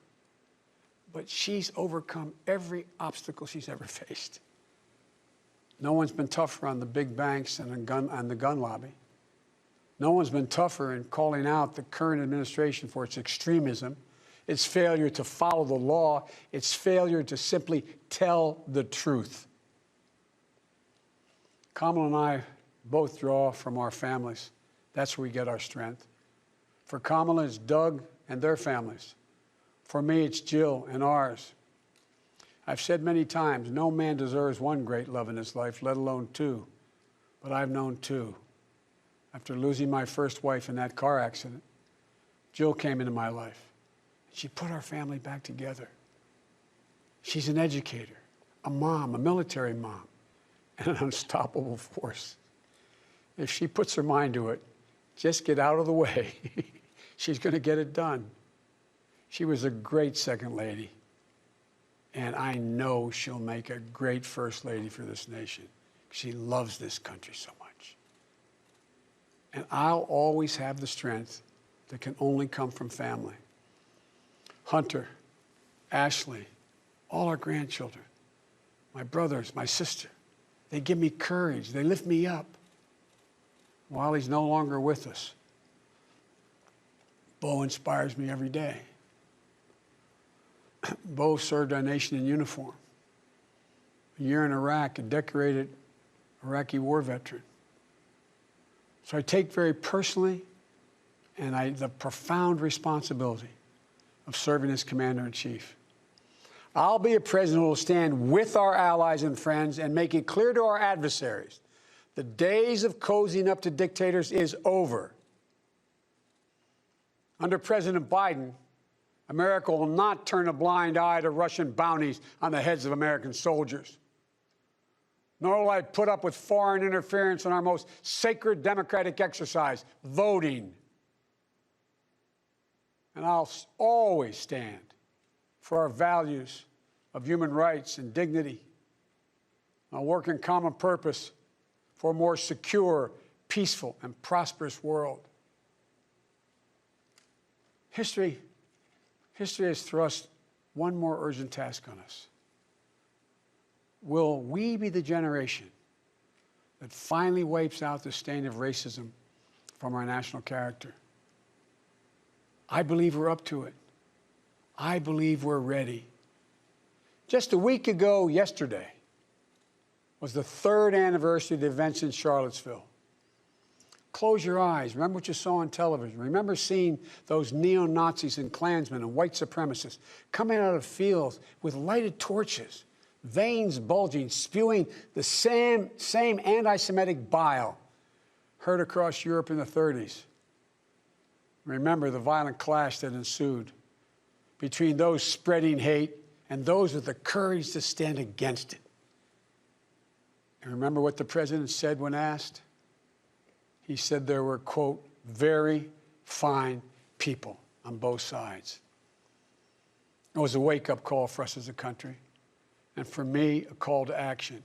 [SPEAKER 21] But she's overcome every obstacle she's ever faced. No one's been tougher on the big banks and the gun lobby. No one's been tougher in calling out the current administration for its extremism, its failure to follow the law, its failure to simply tell the truth. Kamala and I both draw from our families. That's where we get our strength. For Kamala, it's Doug and their families. For me, it's Jill and ours. I've said many times, no man deserves one great love in his life, let alone two. But I've known two. After losing my first wife in that car accident, Jill came into my life. She put our family back together. She's an educator, a mom, a military mom. and an unstoppable force. If she puts her mind to it, just get out of the way. She's going to get it done. She was a great second lady, and I know she'll make a great first lady for this nation. She loves this country so much. And I'll always have the strength that can only come from family. Hunter, Ashley, all our grandchildren, my brothers, my sister, they give me courage. They lift me up. While he's no longer with us, Bo inspires me every day. Bo served our nation in uniform. A year in Iraq, a decorated Iraqi war veteran. So I take very personally and the profound responsibility of serving as Commander-in-Chief. I'll be a president who will stand with our allies and friends and make it clear to our adversaries the days of cozying up to dictators is over. Under President Biden, America will not turn a blind eye to Russian bounties on the heads of American soldiers. Nor will I put up with foreign interference in our most sacred democratic exercise, voting. And I'll always stand for our values of human rights and dignity. I'll work in common purpose for a more secure, peaceful, and prosperous world. History has thrust one more urgent task on us. Will we be the generation that finally wipes out the stain of racism from our national character? I believe we're up to it. I believe we're ready. Just a week ago yesterday was the 3rd anniversary of the events in Charlottesville. Close your eyes. Remember what you saw on television. Remember seeing those neo-Nazis and Klansmen and white supremacists coming out of fields with lighted torches, veins bulging, spewing the same anti-Semitic bile heard across Europe in the 30s. Remember the violent clash that ensued between those spreading hate and those with the courage to stand against it. And remember what the president said when asked? He said there were, quote, very fine people on both sides. It was a wake-up call for us as a country, and for me, a call to action.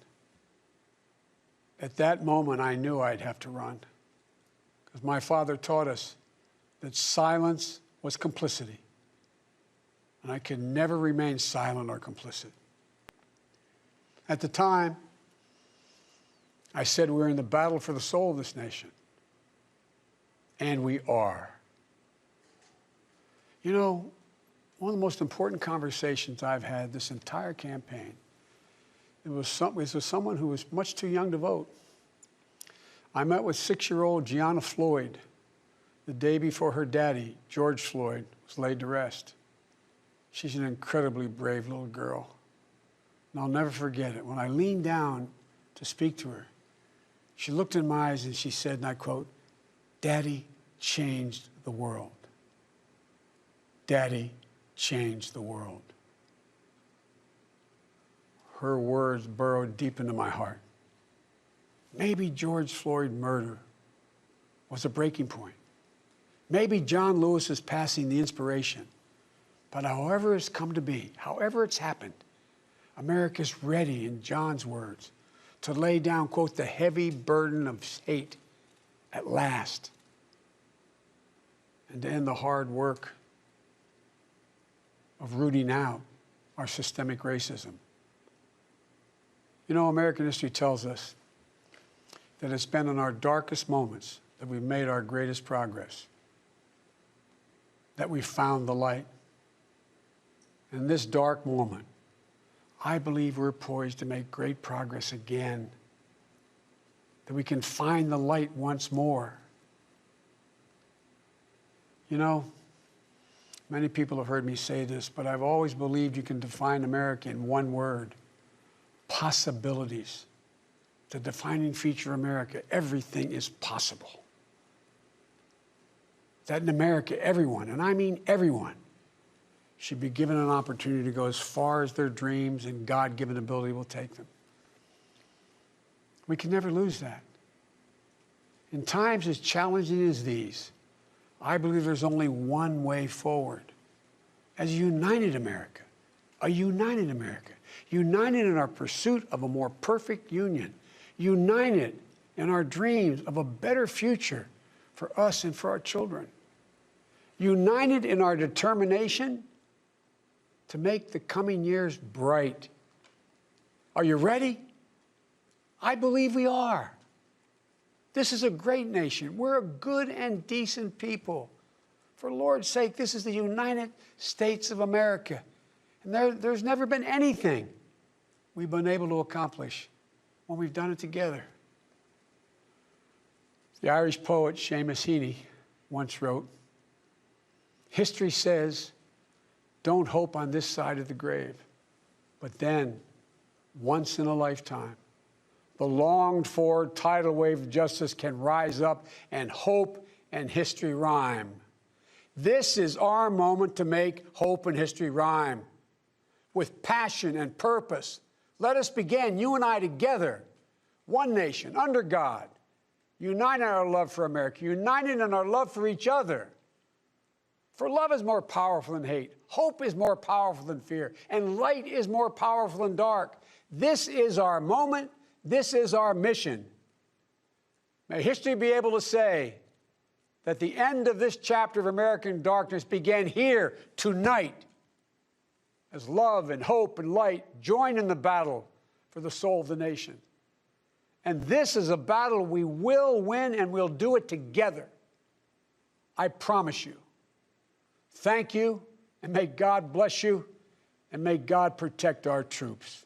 [SPEAKER 21] At that moment, I knew I'd have to run, because my father taught us that silence was complicity, and I could never remain silent or complicit. At the time, I said we're in the battle for the soul of this nation. And we are. You know, one of the most important conversations I've had this entire campaign, it was with someone who was much too young to vote. I met with 6-year-old Gianna Floyd the day before her daddy, George Floyd, was laid to rest. She's an incredibly brave little girl. And I'll never forget it. When I leaned down to speak to her, she looked in my eyes and she said, and I quote, "Daddy changed the world. Daddy changed the world." Her words burrowed deep into my heart. Maybe George Floyd's murder was a breaking point. Maybe John Lewis's passing the inspiration. But however it's come to be, however it's happened, America's ready, in John's words, to lay down, quote, the heavy burden of hate at last, and to end the hard work of rooting out our systemic racism. You know, American history tells us that it's been in our darkest moments that we've made our greatest progress, that we've found the light. In this dark moment, I believe we're poised to make great progress again, that we can find the light once more. You know, many people have heard me say this, but I've always believed you can define America in one word: possibilities. The defining feature of America: everything is possible. That in America, everyone, and I mean everyone, should be given an opportunity to go as far as their dreams and God-given ability will take them. We can never lose that. In times as challenging as these, I believe there's only one way forward. As a united America, united in our pursuit of a more perfect union, united in our dreams of a better future for us and for our children, united in our determination to make the coming years bright. Are you ready? I believe we are. This is a great nation. We're a good and decent people. For Lord's sake, this is the United States of America. And there's never been anything we've been able to accomplish when we've done it together. The Irish poet Seamus Heaney once wrote, "History says, don't hope on this side of the grave, but then, once in a lifetime, the longed-for tidal wave of justice can rise up and hope and history rhyme." This is our moment to make hope and history rhyme. With passion and purpose, let us begin, you and I together, one nation, under God, united in our love for America, united in our love for each other. For love is more powerful than hate, hope is more powerful than fear, and light is more powerful than dark. This is our moment, this is our mission. May history be able to say that the end of this chapter of American darkness began here tonight, as love and hope and light join in the battle for the soul of the nation. And this is a battle we will win, and we'll do it together. I promise you. Thank you, and may God bless you, and may God protect our troops.